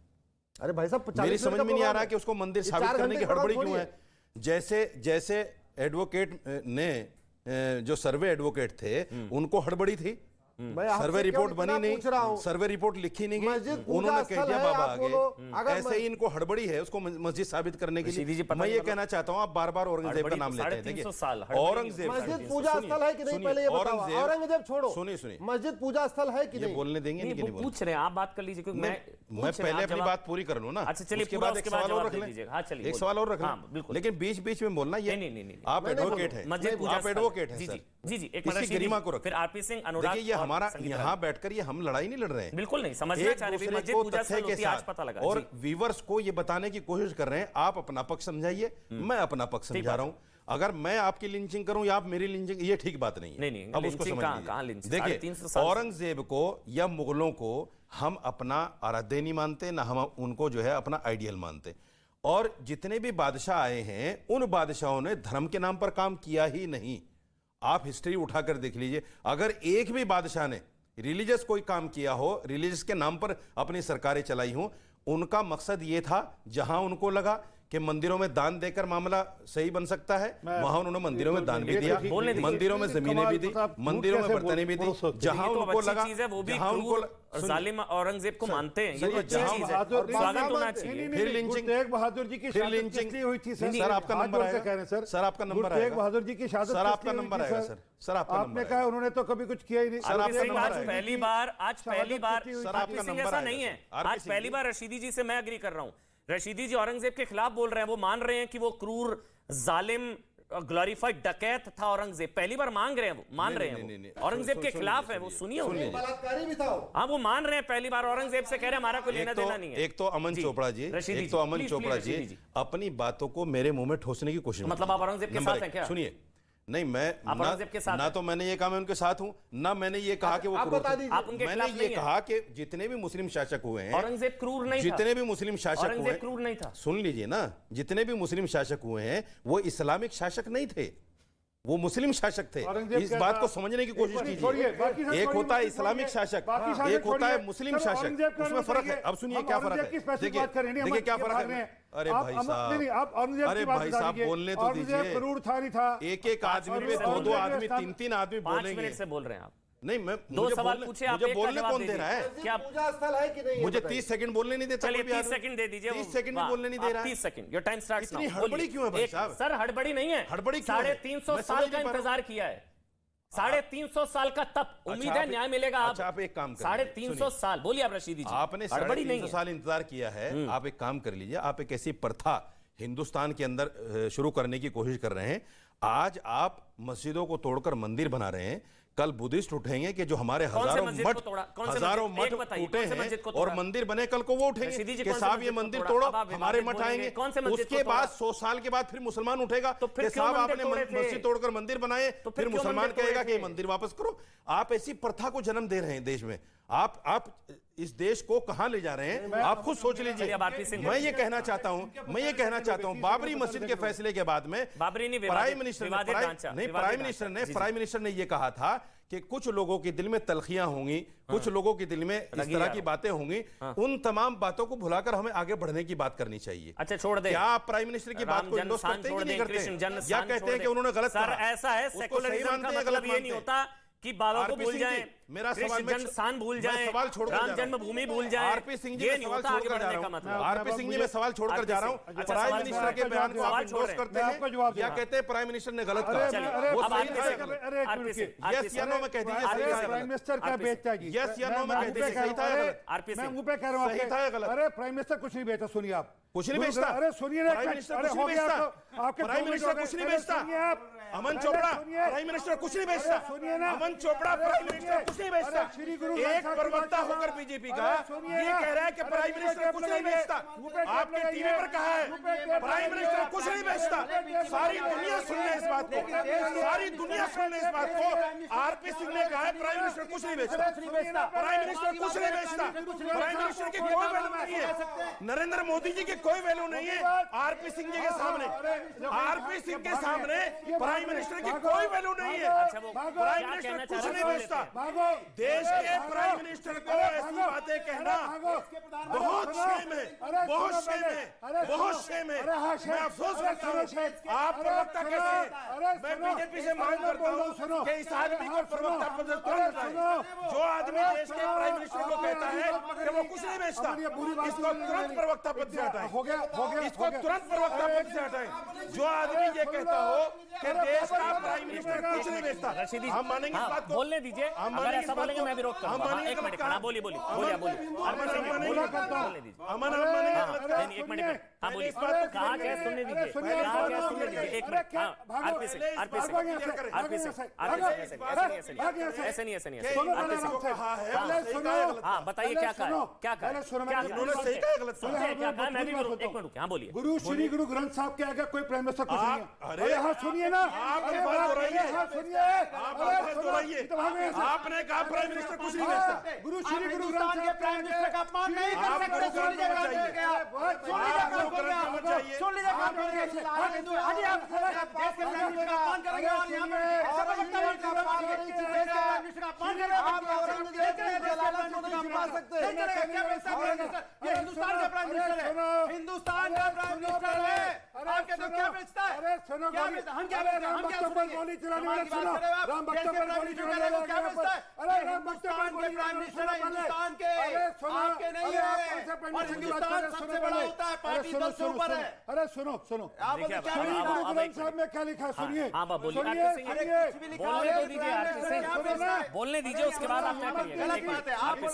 अरे भाई साहब, मेरी समझ में नहीं आ रहा कि उसको मंदिर साबित करने की हड़बड़ी क्यों है। जैसे एडवोकेट ने, जो सर्वे एडवोकेट थे, उनको हड़बड़ी थी, सर्वे रिपोर्ट बनी नहीं, सर्वे रिपोर्ट लिखी नहीं गई, उन्होंने कह दिया बाबा आगे। ऐसे ही इनको हड़बड़ी है उसको मस्जिद साबित करने के लिए। मैं ये कहना चाहता हूँ, आप बार बार औरंगजेब का नाम लेते हैं। देखिए, औरंगजेब मस्जिद पूजा स्थल है कि नहीं, पहले ये बताओ। औरंगजेब छोड़ो, सुनिए, मस्जिद पूजा स्थल है कि नहीं? बोलने देंगे नहीं? पूछ रहे हैं आप, बात कर लीजिए, क्योंकि मैं पहले अपनी बात पूरी कर लूं ना। अच्छा चलिए, उसके बाद एक सवाल और रख लें। हाँ चलिए, एक सवाल और रख हाँ, लें, बिल्कुल। लेकिन बीच बीच में बोलना ये नहीं, आप एडवोकेट हैं, आप एडवोकेट हैं सर, जी एक इसकी गरिमा को रखें। फिर आरपी सिंह, अनुराग, देखिए ये हमारा यहाँ बैठकर ये हम लड़ाई नहीं लड़ रहे हैं, बिल्कुल नहीं, समझना चाह रहे हैं, मस्जिद पूजा स्थल होती है, आज पता लगा, और व्यूअर्स को ये बताने की कोशिश कर रहे हैं, आप अपना पक्ष समझाइए, मैं अपना पक्ष समझा रहा हूं। अगर मैं आपकी लिंचिंग करूं या आप मेरी लिंचिंग, ये ठीक बात नहीं है। नहीं, अब उसको समझ लीजिए। देखिए औरंगजेब को या मुगलों को हम अपना आराध्य नहीं मानते, ना हम उनको जो है अपना आइडियल मानते, और जितने भी बादशाह आए हैं उन बादशाहों ने धर्म के नाम पर काम किया ही नहीं। आप हिस्ट्री उठाकर देख लीजिए, अगर एक भी बादशाह ने रिलीजियस कोई काम किया हो, रिलीजियस के नाम पर अपनी सरकारें चलाई हो, उनका मकसद यह था जहां उनको लगा कि मंदिरों में दान देकर मामला सही बन सकता है, वहां उन्होंने मंदिरों में दान भी दिया, मंदिरों में जमीनें भी दी, मंदिरों में बर्तनें भी दी, जहां उनको लगा, जहां उनको जालिम औरंगजेब को मानते हैं, ये तो अच्छी चीज है, स्वागत होना चाहिए। फिर लिंचिंग, तेग बहादुर जी की शादी किस लिए हुई थी सर? सर आपका नंबर आएगा सर, सर आपका नंबर आएगा, तेग बहादुर जी की शादी सर आपका नंबर आएगा सर, सर आपका नंबर आपने कहा उन्होंने तो कभी कुछ किया ही नहीं सर, आपका नंबर आज पहली बार सर आपका नंबर ऐसा नहीं है, आज पहली बार रशीदी जी से मैं एग्री कर रहा हूं। रशीदी जी औरंगजेब के खिलाफ बोल रहे हैं, वो मान रहे हैं कि वो क्रूर, जालिम, ग्लोरीफाइड डकैत था औरंगजेब, पहली बार मांग रहे हैं, वो मान रहे हैं, औरंगजेब के खिलाफ है वो, सुनिए, बलात्कारी भी था। हाँ वो मान रहे हैं, पहली बार औरंगजेब से कह रहे हैं हमारा कोई लेना देना नहीं है। एक तो अमन चोपड़ा जी, एक तो अमन चोपड़ा जी अपनी बातों को मेरे मुंह में ठोसने की कोशिश, मतलब आप औरंगजेब के साथ हैं क्या? सुनिए, नहीं मैं ना तो मैंने ये कहा मैं उनके साथ हूं, ना मैंने ये कहा कि वो क्रूर थे। मैंने ये कहा कि जितने भी मुस्लिम शासक हुए हैं, औरंगजेब क्रूर नहीं था, जितने भी मुस्लिम शासक हुए, क्रूर नहीं था, सुन लीजिए ना, जितने भी मुस्लिम शासक हुए हैं वो इस्लामिक शासक नहीं थे, वो मुस्लिम शासक थे। इस बात को समझने की कोशिश कीजिए। एक होता है इस्लामिक शासक, एक होता है मुस्लिम शासक, उसमें फर्क है। अब सुनिए क्या फर्क है, देखिए क्या फर्क है। अरे भाई साहब बोलने तो दीजिए, करूर था नहीं था, एक एक आदमी पे दो दो आदमी, तीन तीन आदमी बोलेंगे। 5 मिनट से बोल रहे हैं आप। नहीं, मैं दो सवाल पूछे, मुझे बोलने कौन दे रहा है? क्या पूजा स्थल है कि नहीं? मुझे 30 सेकंड बोलने नहीं देता। चलिए 30 सेकंड दे दीजिए। 30 सेकंड भी बोलने नहीं दे रहा है। 30 second, your time starts now. इतनी हड़बड़ी क्यों है भाई साहब? सर हड़बड़ी नहीं है, हड़बड़ी क्यों है? 350 साल का इंतजार किया है, 350 साल का तप, उम्मीद है न्याय मिलेगा। आप एक काम करिए, 350 साल, बोलिए आप रशीदी जी। आपने 350 साल इंतजार किया है, आप एक काम कर लीजिए, आप एक ऐसी प्रथा हिंदुस्तान के अंदर शुरू करने की कोशिश कर रहे हैं। आज आप मस्जिदों को तोड़कर मंदिर बना रहे हैं, कल बुद्धिस्ट उठेंगे कि जो हमारे हजारों मठ टूटे हैं और मंदिर बने, कल को वो उठेंगे कि साहब ये मंदिर तोड़ो, हमारे मठ आएंगे। उसके बाद 100 साल के बाद फिर मुसलमान उठेगा कि साहब आपने मस्जिद तोड़कर मंदिर बनाए, फिर मुसलमान कहेगा कि ये मंदिर वापस करो। आप ऐसी प्रथा को जन्म दे रहे हैं देश में। आप इस देश को कहां ले जा रहे हैं, आप खुद सोच लीजिए। मैं ये कहना चाहता हूं, बाबरी मस्जिद के फैसले के बाद में प्राइम मिनिस्टर ने ये कहा था कि कुछ लोगों के दिल में तलखियां होंगी, कुछ लोगों के दिल में इस तरह की बातें होंगी, उन तमाम बातों को भुलाकर हमें आगे बढ़ने की बात करनी चाहिए। अच्छा छोड़ दे, क्या आप प्राइम मिनिस्टर की बात को इंडोर्स करते हैं कि नहीं करते? या कहते हैं कि उन्होंने गलत कहा? ऐसा है, सेकुलरिज्म का मतलब ये नहीं होता कि बालों को भूल जाएं, मेरा सवाल जन्मस्थान भूल जाएं, सवाल छोड़कर राम जन्मभूमि भूल जाएं। आरपी सिंह जी, मैं सवाल छोड़कर जा रहा हूं। आरपी सिंह जी, मैं सवाल छोड़कर जा रहा हूं। प्राइम मिनिस्टर के बयान को आप इंडोर्स करते हैं या कहते हैं प्राइम मिनिस्टर ने गलत कहा? यस या नो में कह दीजिए। प्राइम मिनिस्टर क्या बेचता है जी? यस या नो में कह दीजिए, सही था या गलत? मैं मुंह पे कह रहा हूं, सही था या गलत? अरे प्राइम मिनिस्टर कुछ नहीं बेचता, सुनिए आप। कुछ नहीं बेचता? अरे सुनिए ना, प्राइम मिनिस्टर कुछ नहीं बेचता। प्राइम मिनिस्टर कुछ नहीं बेचता। अमन चोपड़ा प्राइम मिनिस्टर कुछ नहीं बेचता। अमन चोपड़ा प्राइम मिनिस्टर कुछ नहीं बेचता। एक प्रवक्ता होकर बीजेपी का ये कह रहा है कि प्राइम मिनिस्टर कुछ नहीं बेचता। आपने टीवी पर कहा है प्राइम मिनिस्टर कुछ नहीं बेचता। सारी दुनिया सुन ले इस बात को, सारी दुनिया सुन ले इस बात को। आरपी सिंह ने कहा है प्राइम मिनिस्टर कुछ नहीं बेचता। प्राइम मिनिस्टर कुछ नहीं बेचता। प्राइम मिनिस्टर की कोई वैल्यू नहीं है, नरेंद्र मोदी जी की कोई वैल्यू नहीं है आरपी सिंह जी के सामने। आरपी सिंह के सामने प्राइम मिनिस्टर की कोई वैल्यू नहीं है। प्राइम मिनिस्टर कुछ नहीं बेचता। देश के प्राइम मिनिस्टर को ऐसी बातें कहना बहुत शेम है, बहुत शेम है, बहुत शेम है। मैं अफसोस करता हूं आप प्रवक्ता कैसे हैं। मैं बीजेपी से मांग करता हूं कि इस आदमी को प्रवक्ता पद से तुरंत हटाएं। जो आदमी देश के प्राइम मिनिस्टर को कहता है कि वो कुछ नहीं बेचता, इसको तुरंत प्रवक्ता पद से हटाएं। इसको तुरंत प्रवक्ता पद से हटाएं। जो आदमी ये कहता हो कि देश का प्राइम मिनिस्टर कुछ नहीं बेचता, हम मानेंगे इस बात को। बोलने दीजिए, अगर अगर ऐसा बोलेंगे मैं विरोध करूंगा। हाँ, एक मिनट, हाँ बोलिए बोलिए बोलिए बोलिए अर्पण सिंह बोलने दीजिए। एक मिनट, हाँ बोलिए, कहा क्या सुनने दीजिए, कहा क्या सुनने दीजिए, एक मिनट। हाँ आरपी सिंह ऐसे नहीं हाँ बताइए क्या कहा, क्या कहा, उन्होंने सही कहा गलत क्या कहा, मैं भी विरोध, एक मिनट, हाँ बोलिए। गुरु श्री गुरु ग्रंथ साहब के आगे कोई प्राइम मिनिस्टर कुछ नहीं है। अरे हाँ सुनिए ना, आपने कहा प्राइम मिनिस्टर कुछ नहीं भेजता। गुरु श्री गुरु ग्रंथ साहब प्राइम मिनिस्टर का अपमान नहीं कर सकते। सुन लीजिए सुन लीजिए आज आप देश के प्राइम मिनिस्टर का अपमान करेंगे और यहाँ पर ऐसा लगता है कि अपमान करेंगे, देश के प्राइम मिनिस्टर का अपमान करेंगे। आप औरंगजेब के जलालत को नहीं मार सकते। क्या पैसा मिनिस्टर, ये हिंदुस्तान का प्राइम मिनिस्टर है, हिंदुस्तान का प्राइम मिनिस्टर है। आपके तो क्या बेचता है, अरे सुनो, क्या बेचता है, हम क्या बेचते हैं, हम क्या सुनेंगे, गोली चलाने वाला सुनो, राम भक्त पर गोली चलाने वाला क्या बेचता है। अरे राम भक्त पर हिंदुस्तान के प्राइम मिनिस्टर है, हिंदुस्तान के, अरे सुनो, आपके नहीं अरे है। आप कौन से प्राइम और मिनिस्टर की बात हिंदुस्तान कर रहे हैं? सबसे बड़ा होता है, पार्टी दल से ऊपर है। अरे सुनो सुनो, आप बोलते क्या श्री है? गुरु ग्रंथ साहब में क्या लिखा है सुनिए। हाँ बोलिए, सुनिए, आरपी सिंह, सुनिए। बोलने तो दीजिए आरपी सिंह, बोलने दीजिए, उसके बाद आप क्या करिएगा। गलत बात है, आप आरपी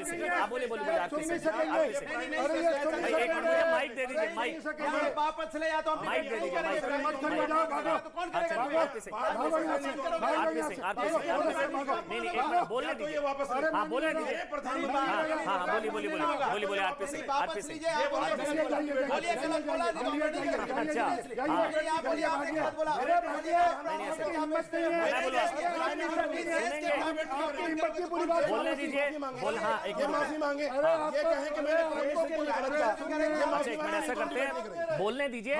सिंह, आप बोलिए बोलिए आरपी सुन नहीं सिंह, सकेंगे। आरपी सिंह। अरे ये सुन भाई नहीं एक मिनट, सकेंगे। मुझे माइक दे दीजिए, माइक या वापस चले या तो हम माइक दे दीजिए, माइक। मत करिए, जाओ, भागो। तो कौन अच्छा, करेगा? आरपी सिंह, भागो यहाँ से, भागो यहाँ से, आरपी सिंह, नहीं एक मिनट बोलने दीजिए, हाँ बोलने दीजिए, हाँ बोलिए बोलिए बोलिए आरपी सिंह, आरपी सिंह। लीजिए, आप बोलिए, बोलिए गलत बोला, नहीं नहीं करेंगे। अच्छा, बोलिए, आप बोलिए, आपने गलत बोला। अरे भागिए, आपकी हिम्मत नहीं है। मैं बोलूँ, आपकी हिम्मत की पूरी बात बोलने दीजिए, बोल, हाँ एक मिनट, माफी मांगे, ये कहें कि मैंने प्राइम मिनिस्टर को गलत कहा। अच्छा एक मिनट ऐसा करते हैं, बोलने दीजिए,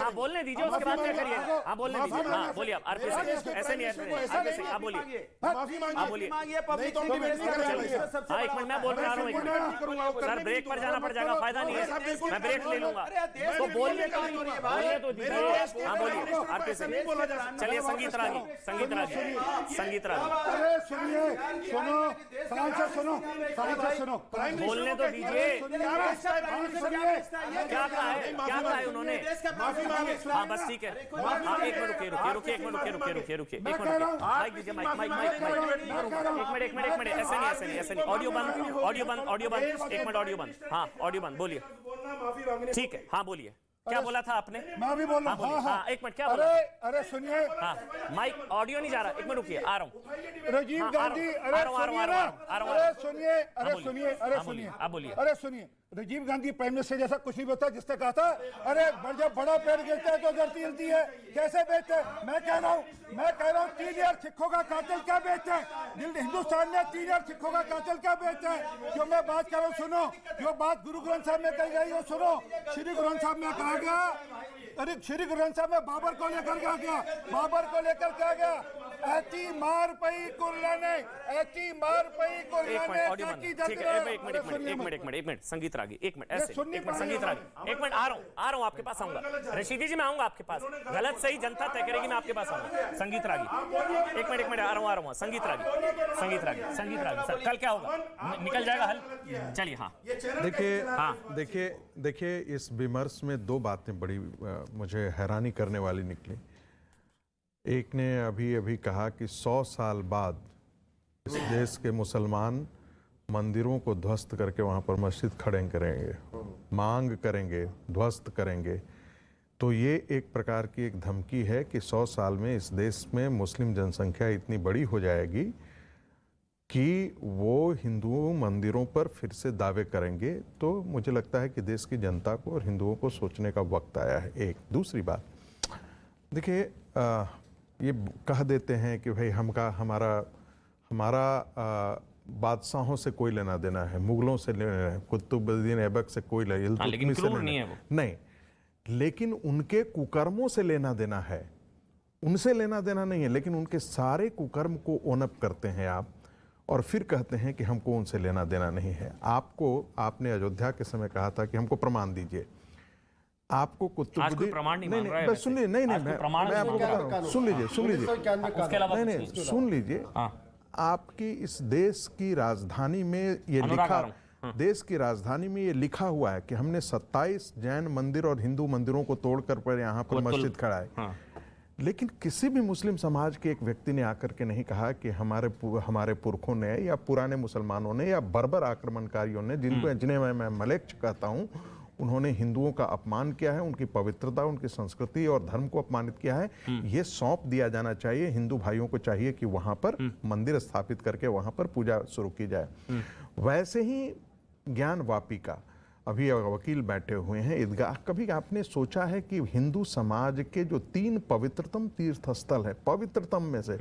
हाँ बोलने दीजिए, उसके बाद क्या करिए, हाँ बोलने दीजिए, हाँ बोलिए आप आरपी सिंह, ऐसे नहीं आरपी सिंह, आप बोलिए, माफी हाँ मांगे, बोलिए, मांगिए, पब्लिक तो हम डिबेट नहीं करेंगे। हाँ एक मिनट मैं बोल रहा हूँ, एक मिनट सर ब्रेक पर जाना पड़ जाएगा, फायदा नहीं है, मैं ब्रेक ले लूंगा, तो बोलने तो दीजिए, हाँ बोलिए आरपी सिंह। चलिए संगीत रागी, संगीत रागी, संगीत रागी, अरे सुनिए, सुनो, शांत से सुनो, शांत से सुनो। बोलने तो दीजिए, सुनिए, क्या कहा है उन्होंने, माफी मांगे। हाँ बस ठीक है, हाँ एक मिनट रुकिए, एक मिनट रुकिए, माइक दीजिए, माइक, एक मिनट, ऐसे नहीं, ऑडियो बंद, एक मिनट, ऑडियो बंद, हाँ ऑडियो बंद, बोलिए, माफी मांगने ठीक है, हाँ बोलिए, क्या बोला था आपने, मैं भी बोल रहा हूँ। हाँ, हाँ एक मिनट, क्या बोला, अरे सुनिए, हाँ माइक ऑडियो नहीं जा रहा, एक मिनट रुकिए, आ रहा हूँ, राजीव हाँ, गांधी, आ अरे रहा हूँ, सुनिए ना, अरे सुनिए, अरे सुनिए, अरे हाँ, सुनिए, आप बोलिए, अरे सुनिए, राजीव गांधी प्राइम मिनिस्टर जैसा कुछ नहीं बोलता, जिसने कहा था अरे जब बड़ा पेड़ गिरता है तो धरती हिलती है, कैसे बेचते हैं? मैं कह रहा हूँ 3000 सिखों का कातिल क्या बेचते हैं? हिंदुस्तान में 3000 सिखों का कातिल क्या बेचते हैं? जो मैं बात कर रहा हूँ सुनो, जो बात गुरु ग्रंथ साहब में कही गई वो सुनो। श्री गुरु ग्रंथ साहब में कहा गया, अरे श्री गुरु ग्रंथ साहब में बाबर को लेकर क्या गया, बाबर को लेकर क्या गया, ऐती मार पई कुर्लाने, ऐती मार पई एक कुर्लाने, मिनट, ऑडियो बंद, ठीक है, एक मिनट, संगीत रागी, एक मिनट, ऐसे, एक मिनट, संगीत रागी, एक मिनट, आ रहा हूँ, आपके पास आऊंगा, रशीदी जी मैं आऊंगा आपके पास, गलत सही जनता तय करेगी, मैं आपके पास आऊंगा, संगीत रागी, एक मिनट, आ रहा हूँ, संगीत रागी, सर कल क्या होगा, निकल जाएगा हल, चलिए, हाँ देखिए इस विमर्श में दो बातें बड़ी मुझे हैरानी करने वाली निकली। एक ने अभी कहा कि 100 साल बाद इस देश के मुसलमान मंदिरों को ध्वस्त करके वहाँ पर मस्जिद खड़े करेंगे, मांग करेंगे, ध्वस्त करेंगे। तो ये एक प्रकार की एक धमकी है कि 100 साल में इस देश में मुस्लिम जनसंख्या इतनी बड़ी हो जाएगी कि वो हिंदू मंदिरों पर फिर से दावे करेंगे। तो मुझे लगता है कि देश की जनता को और हिंदुओं को सोचने का वक्त आया है। एक दूसरी बात, देखिए ये कह देते हैं कि भाई हमारा बादशाहों से कोई लेना देना है, मुगलों से लेना है, कुतुबुद्दीन ऐबक से कोई लेकिन नहीं है वो, नहीं, लेकिन उनके कुकर्मों से लेना देना है, उनसे लेना देना नहीं है। लेकिन उनके सारे कुकर्म को ओनअप करते हैं आप, और फिर कहते हैं कि हमको उनसे लेना देना नहीं है। आपने अयोध्या के समय कहा था कि हमको प्रमाण दीजिए। आपको कुतुबुद्दीन प्रमाण नहीं मान रहा है, सुन लीजिए, नहीं मैं आपको बता रहा हूं, सुन लीजिए, नहीं सुन लीजिए। आपकी इस देश की राजधानी में ये लिखा, देश की राजधानी में ये लिखा हुआ है कि हमने 27 जैन मंदिर और हिंदू मंदिरों को तोड़कर पर यहाँ पर मस्जिद खड़ा है। लेकिन किसी भी मुस्लिम समाज के एक व्यक्ति ने आकर के नहीं कहा कि हमारे पुरखों ने या पुराने मुसलमानों ने या बर्बर आक्रमणकारियों ने जिन्हें मैं मलेच्छ कहता हूं, उन्होंने हिंदुओं का अपमान किया है, उनकी पवित्रता, उनकी संस्कृति और धर्म को अपमानित किया है। ये सौंप दिया जाना चाहिए। हिंदू भाइयों को चाहिए कि वहां पर मंदिर स्थापित करके वहां पर पूजा शुरू की जाए। वैसे ही ज्ञान वापी का अभी वकील बैठे हुए हैं ईदगाह। कभी आपने सोचा है कि हिंदू समाज के जो 3 पवित्रतम तीर्थ स्थल है, पवित्रतम में से,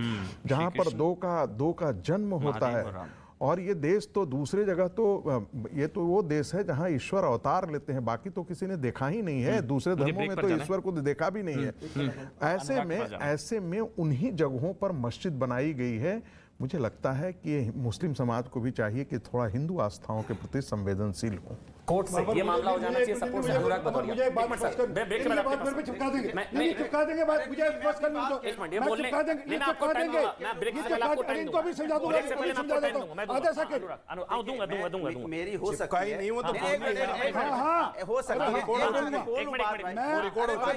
जहां पर दो का जन्म होता है, और ये देश तो दूसरे जगह तो ये तो वो देश है जहां ईश्वर अवतार लेते हैं, बाकी तो किसी ने देखा ही नहीं है। दूसरे धर्मों में तो ईश्वर को देखा भी नहीं है। ऐसे में उन्हीं जगहों पर मस्जिद बनाई गई है। मुझे लगता है कि मुस्लिम समाज को भी चाहिए कि थोड़ा हिंदू आस्थाओं के प्रति संवेदनशील हो। कोर्ट से ये मामला हो जाना चाहिए। सपोर्ट से अनुराग भदौरिया, मुझे बात ब्रेक के बाद आपके पास चिपका देंगे, नहीं चिपका देंगे बात, मुझे बस करने दो। एक मिनट, ये बोलने मैं आपको टाइम दूंगा, मैं ब्रेक से पहले आपको टाइम दूंगा, भी समझा दूंगा, ब्रेक से पहले मैं आपको टाइम दूंगा, मैं आधा सेकंड दूंगा। मेरी हो सकती है नहीं हो तो हो सकती है,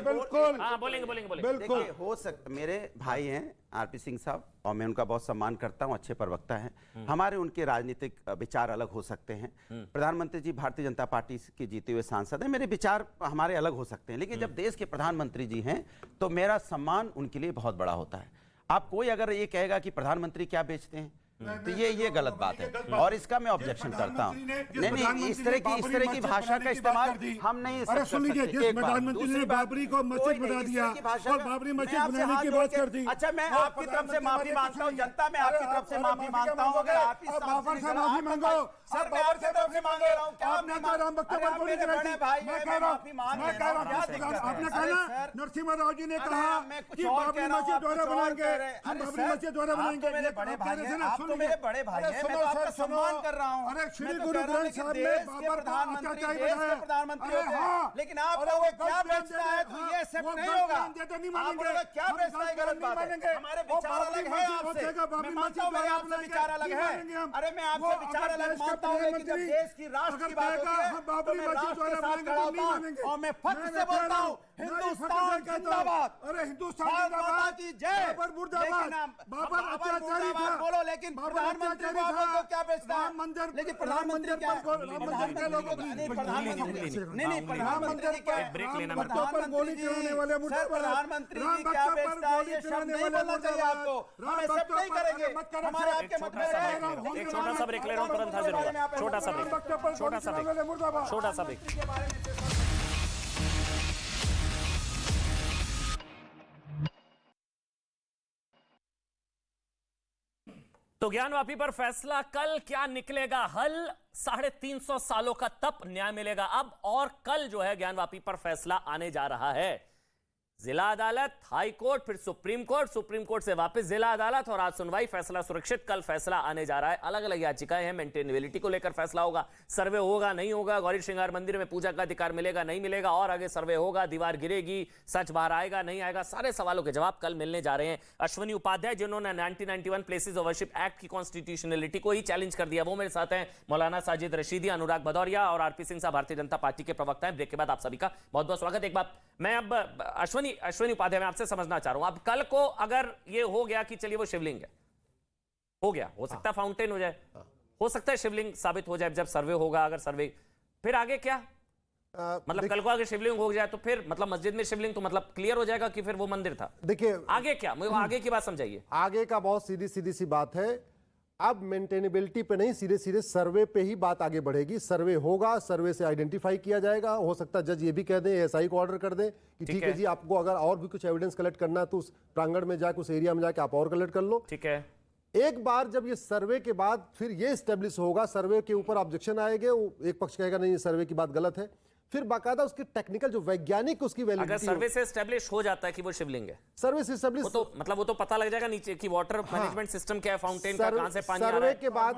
बिल्कुल हाँ बोलेंगे बिल्कुल हो सकता। मेरे भाई हैं आरपी सिंह साहब, और मैं उनका बहुत सम्मान करता हूं, अच्छे प्रवक्ता हैं। हमारे उनके राजनीतिक विचार अलग हो सकते हैं। प्रधानमंत्री जी भारतीय जनता पार्टी के जीते हुए सांसद हैं, मेरे विचार हमारे अलग हो सकते हैं, लेकिन जब देश के प्रधानमंत्री जी हैं तो मेरा सम्मान उनके लिए बहुत बड़ा होता है। आप कोई अगर ये कहेगा कि प्रधानमंत्री क्या बेचते हैं तो ये गलत बात है, और इसका मैं ऑब्जेक्शन करता हूँ। नहीं, इस तरह की भाषा का इस्तेमाल हम नहीं। अरे सुन लीजिए, जिस प्रधानमंत्री ने बाबरी को मस्जिद बना दिया और बाबरी मस्जिद बनाने की बात कर दी। अच्छा, मैं आपकी तरफ से माफी मांगता हूँ, जनता मैं आपकी तरफ से माफी मांगता हूँ। अगर आप बाबर से माफी मांगो सर, मैं आपसे माफी मांग रहा हूँ। क्या आपने तो राम भक्त पर गोली चलाई थी। मैं कह रहा हूँ, आपने कहा ना, नरसिम्हा राव जी ने कहा कि बाबरी मस्जिद दोबारा बनाएंगे, हम बाबरी मस्जिद दोबारा बनाएंगे। मेरे बड़े भाई हैं, आप तो मेरे बड़े भाई हैं, मैं तो आपका सम्मान कर रहा हूँ। अरे श्री गुरु ग्रंथ साहब में बाबर का अत्याचारी बनाया। प्रधानमंत्री होते हैं, लेकिन आप लोगों को क्या बेचता है तो ये एक्सेप्ट नहीं होगा। आप लोगों को क्या बेचता है गलत बात है। हमारे विचार अलग है आपसे, मैं मानता हूँ मेरे आपसे विचार अलग है। अरे मैं आपसे विचार अलग मानता हूँ, लेकिन जब देश की राष्ट्र की बात होती है तो मैं राष्ट्र के साथ खड़ा होता हूँ, और मैं फख्र से बोलता हूँ हिंदुस्तान जिंदाबाद, अरे हिंदुस्तान भारत माता की जय। बाबर मुर्दाबाद, बाबर अत्याचारी था। बोलो, लेकिन प्रधानमंत्री को आप लोग क्या बेचता है? लेकिन प्रधानमंत्री क्या प्रधानमंत्री नहीं, प्रधानमंत्री क्या ब्रेक लेना गोली चलाने वाले सर, प्रधानमंत्री जी क्या बेचता है ये शब्द नहीं बोलना चाहिए आपको। हम एक्सेप्ट नहीं करेंगे, हमारे आपके मत में रहे। एक छोटा सा ब्रेक ले रहा हूँ, तुरंत हाजिर होगा। छोटा सा ब्रेक। तो ज्ञानवापी पर फैसला कल क्या निकलेगा? हल 350 सालों का तप न्याय मिलेगा अब, और कल जो है ज्ञानवापी पर फैसला आने जा रहा है। जिला अदालत, हाई कोर्ट, फिर सुप्रीम कोर्ट से वापस जिला अदालत, और आज सुनवाई, फैसला सुरक्षित। कल फैसला आने जा रहा है। अलग अलग याचिकाएं हैं, मेंटेनेबिलिटी को लेकर फैसला होगा, सर्वे होगा नहीं होगा, गौरी श्रृंगार मंदिर में पूजा का अधिकार मिलेगा नहीं मिलेगा, और आगे सर्वे होगा, दीवार गिरेगी, सच बाहर आएगा नहीं आएगा, सारे सवालों के जवाब कल मिलने जा रहे हैं। अश्वनी उपाध्याय, जिन्होंने 1991 प्लेसेस ऑफ वर्शिप एक्ट की कॉन्स्टिट्यूशनलिटी को ही चैलेंज कर दिया, वो मेरे साथ हैं। मौलाना साजिद रशीदी, अनुराग भदौरिया और आरपी सिंह साहब, भारतीय जनता पार्टी के प्रवक्ता हैं। ब्रेक के बाद आप सभी का बहुत बहुत स्वागत। एक बात मैं अब अश्वनी उपाध्याय, मैं आपसे समझना चाह रहा हूं, अब कल को अगर ये हो गया कि चलिए वो शिवलिंग है, हो गया, हो सकता है फाउंटेन हो जाए, हो सकता है शिवलिंग साबित हो जाए जब सर्वे होगा, अगर सर्वे, फिर आगे क्या? मतलब कल को अगर शिवलिंग हो जाए तो फिर मतलब मस्जिद में शिवलिंग, तो मतलब क्लियर हो जाएगा कि फिर वो मंदिर था। देखिए आगे क्या, मुझे आगे की बात समझाइए। आगे का बहुत सीधी सी बात है। अब मेंटेनेबिलिटी पे नहीं, सीधे सर्वे पे ही बात आगे बढ़ेगी। सर्वे होगा, सर्वे से आइडेंटिफाई किया जाएगा। हो सकता है जज ये भी कह दें, एसआई को ऑर्डर कर दें कि ठीक है जी, आपको अगर और भी कुछ एविडेंस कलेक्ट करना है तो उस प्रांगण में जाके, उस एरिया में जाके आप और कलेक्ट कर लो। ठीक है, एक बार जब ये सर्वे के बाद फिर ये एस्टेब्लिश होगा, सर्वे के ऊपर ऑब्जेक्शन आएंगे, एक पक्ष कहेगा नहीं सर्वे की बात गलत है, फिर बाकायदा उसकी टेक्निकल जो वैज्ञानिक उसकी वैलिडिटी, अगर सर्वे से एस्टैब्लिश हो जाता है कि वो शिवलिंग है, सर्वे से एस्टैब्लिश, तो मतलब वो तो पता लग जाएगा नीचे की वाटर मैनेजमेंट सिस्टम क्या है, फाउंटेन का कहां से पानी आ रहा है। सर्वे के बाद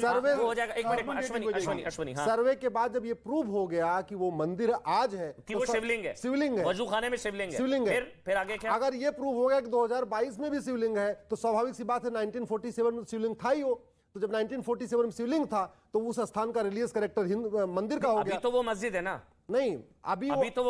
सर्वे हो जाएगा। एक मिनट अश्वनी, हाँ। सर्वे के बाद जब ये प्रूव हो गया कि वो मंदिर आज है, कि वो शिवलिंग है, वजू खाने में शिवलिंग है, फिर आगे क्या? अगर ये प्रूव हो गया कि 2022 में भी शिवलिंग है, तो स्वाभाविक सी बात है 1947 में शिवलिंग था ही हो। तो जब 1947 में शिवलिंग था तो उस स्थान का रिलीजियस कैरेक्टर मंदिर का हो अभी गया। तो वो मस्जिद है ना, नहीं अभी तो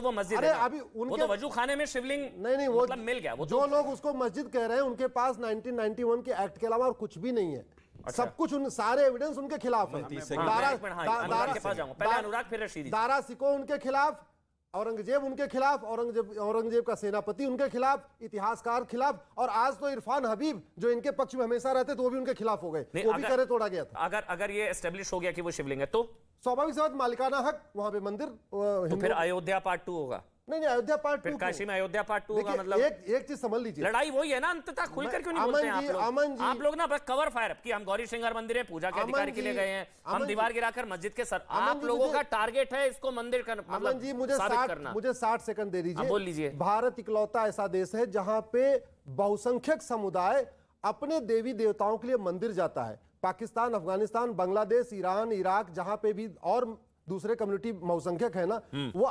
वो मस्जिद अरे है ना। अभी वो उनके तो वजू खाने में शिवलिंग नहीं वो मतलब मिल गया। वो जो लोग उसको मस्जिद कह रहे हैं उनके पास 1991 के एक्ट के अलावा और कुछ भी नहीं है। सब कुछ उन सारे एविडेंस उनके खिलाफ है। अनुराग के पास जाऊंगा, पहले अनुराग फिर रशीदी। दारा सिको उनके खिलाफ, औरंगजेब उनके खिलाफ, औरंगजेब का सेनापति उनके खिलाफ, इतिहासकार खिलाफ, और आज तो इरफान हबीब जो इनके पक्ष में हमेशा रहते तो वो भी उनके खिलाफ हो गए, वो भी करे तोड़ा गया था। अगर ये एस्टेब्लिश हो गया कि वो शिवलिंग है तो स्वाभाविक सी बात, मालिकाना हक वहां पे मंदिर। तो फिर अयोध्या पार्ट 2 होगा। नहीं अयोध्या पार्ट 2, फिर काशी में अयोध्या पार्ट 2 होगा। मतलब एक चीज समझ लीजिए, लड़ाई वही है ना, अंततः खुलकर क्यों नहीं बोलते हैं आप लोग ना बस कवर फायर कि हम गौरी श्रृंगार मंदिर है, पूजा के अधिकार के लिए गए हैं, हम दीवार गिराकर मस्जिद के सर। आप लोगों का टारगेट है इसको मंदिर का अमन जी मुझे 60 सेकंड दे दीजिए। बोल लीजिए। भारत इकलौता ऐसा देश है जहां पे बहुसंख्यक समुदाय अपने देवी देवताओं के लिए मंदिर जाता है। पाकिस्तान, अफगानिस्तान, बांग्लादेश, ईरान, इराक, जहां पे भी और दूसरे कम्युनिटी बहुसंख्यक है ना, वो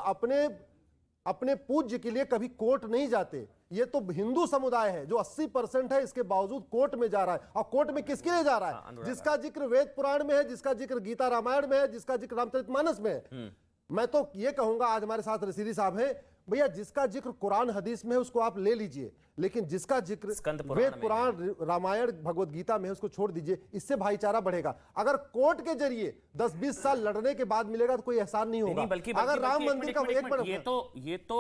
अपने पूज्य के लिए कभी कोर्ट नहीं जाते। ये तो हिंदू समुदाय है जो 80% है, इसके बावजूद कोर्ट में जा रहा है। और कोर्ट में किसके लिए जा रहा है? जिसका जिक्र वेद पुराण में है, जिसका जिक्र गीता रामायण में है, जिसका जिक्र रामचरितमानस में है। मैं तो ये कहूंगा, आज हमारे साथ रशीदी साहब हैं, भैया जिसका जिक्र कुरान हदीस में है उसको आप ले लीजिए, लेकिन जिसका जिक्र वेद पुराण रामायण भगवत गीता में है उसको छोड़ दीजिए। इससे भाईचारा बढ़ेगा। अगर कोर्ट के जरिए 10-20 साल लड़ने के बाद मिलेगा तो कोई एहसान नहीं होगा। अगर राम मंदिर का ये तो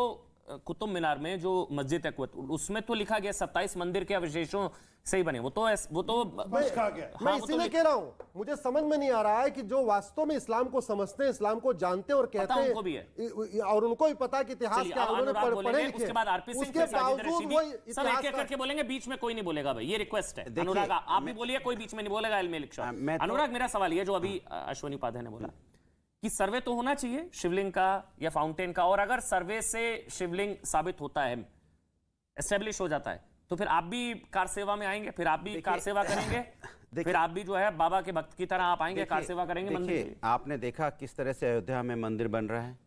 कुतुब मीनार में जो मस्जिद है उसमें तो लिखा गया 27 मंदिर के अवशेषों से ही बने। वो तो मैं इसीलिए कह रहा हूं, मुझे समझ में नहीं आ रहा है कि जो वास्तव में इस्लाम को समझते हैं, इस्लाम को जानते हैं और कहते हैं, उनको भी है और उनको भी पता है कि इतिहास क्या, उन्होंने पढ़े लिखे, उसके बाद आरपी सिंह, उसके बावजूद वो सब एक-एक करके बोलेंगे, बीच में कोई नहीं बोलेगा भाई, ये रिक्वेस्ट है। अनुराग आप भी बोलिए, कोई बीच में नहीं बोलेगा। अनुराग मेरा सवाल ये जो अभी अश्वनी उपाध्याय ने बोला कि सर्वे तो होना चाहिए शिवलिंग का या फाउंटेन का, और अगर सर्वे से शिवलिंग साबित होता है, एस्टेब्लिश हो जाता है, तो फिर आप भी कार सेवा में आएंगे, फिर आप भी कार सेवा करेंगे, फिर आप भी जो है बाबा के भक्त की तरह आप आएंगे, कार सेवा करेंगे मंदिर की। आपने देखा किस तरह से अयोध्या में मंदिर बन रहा है।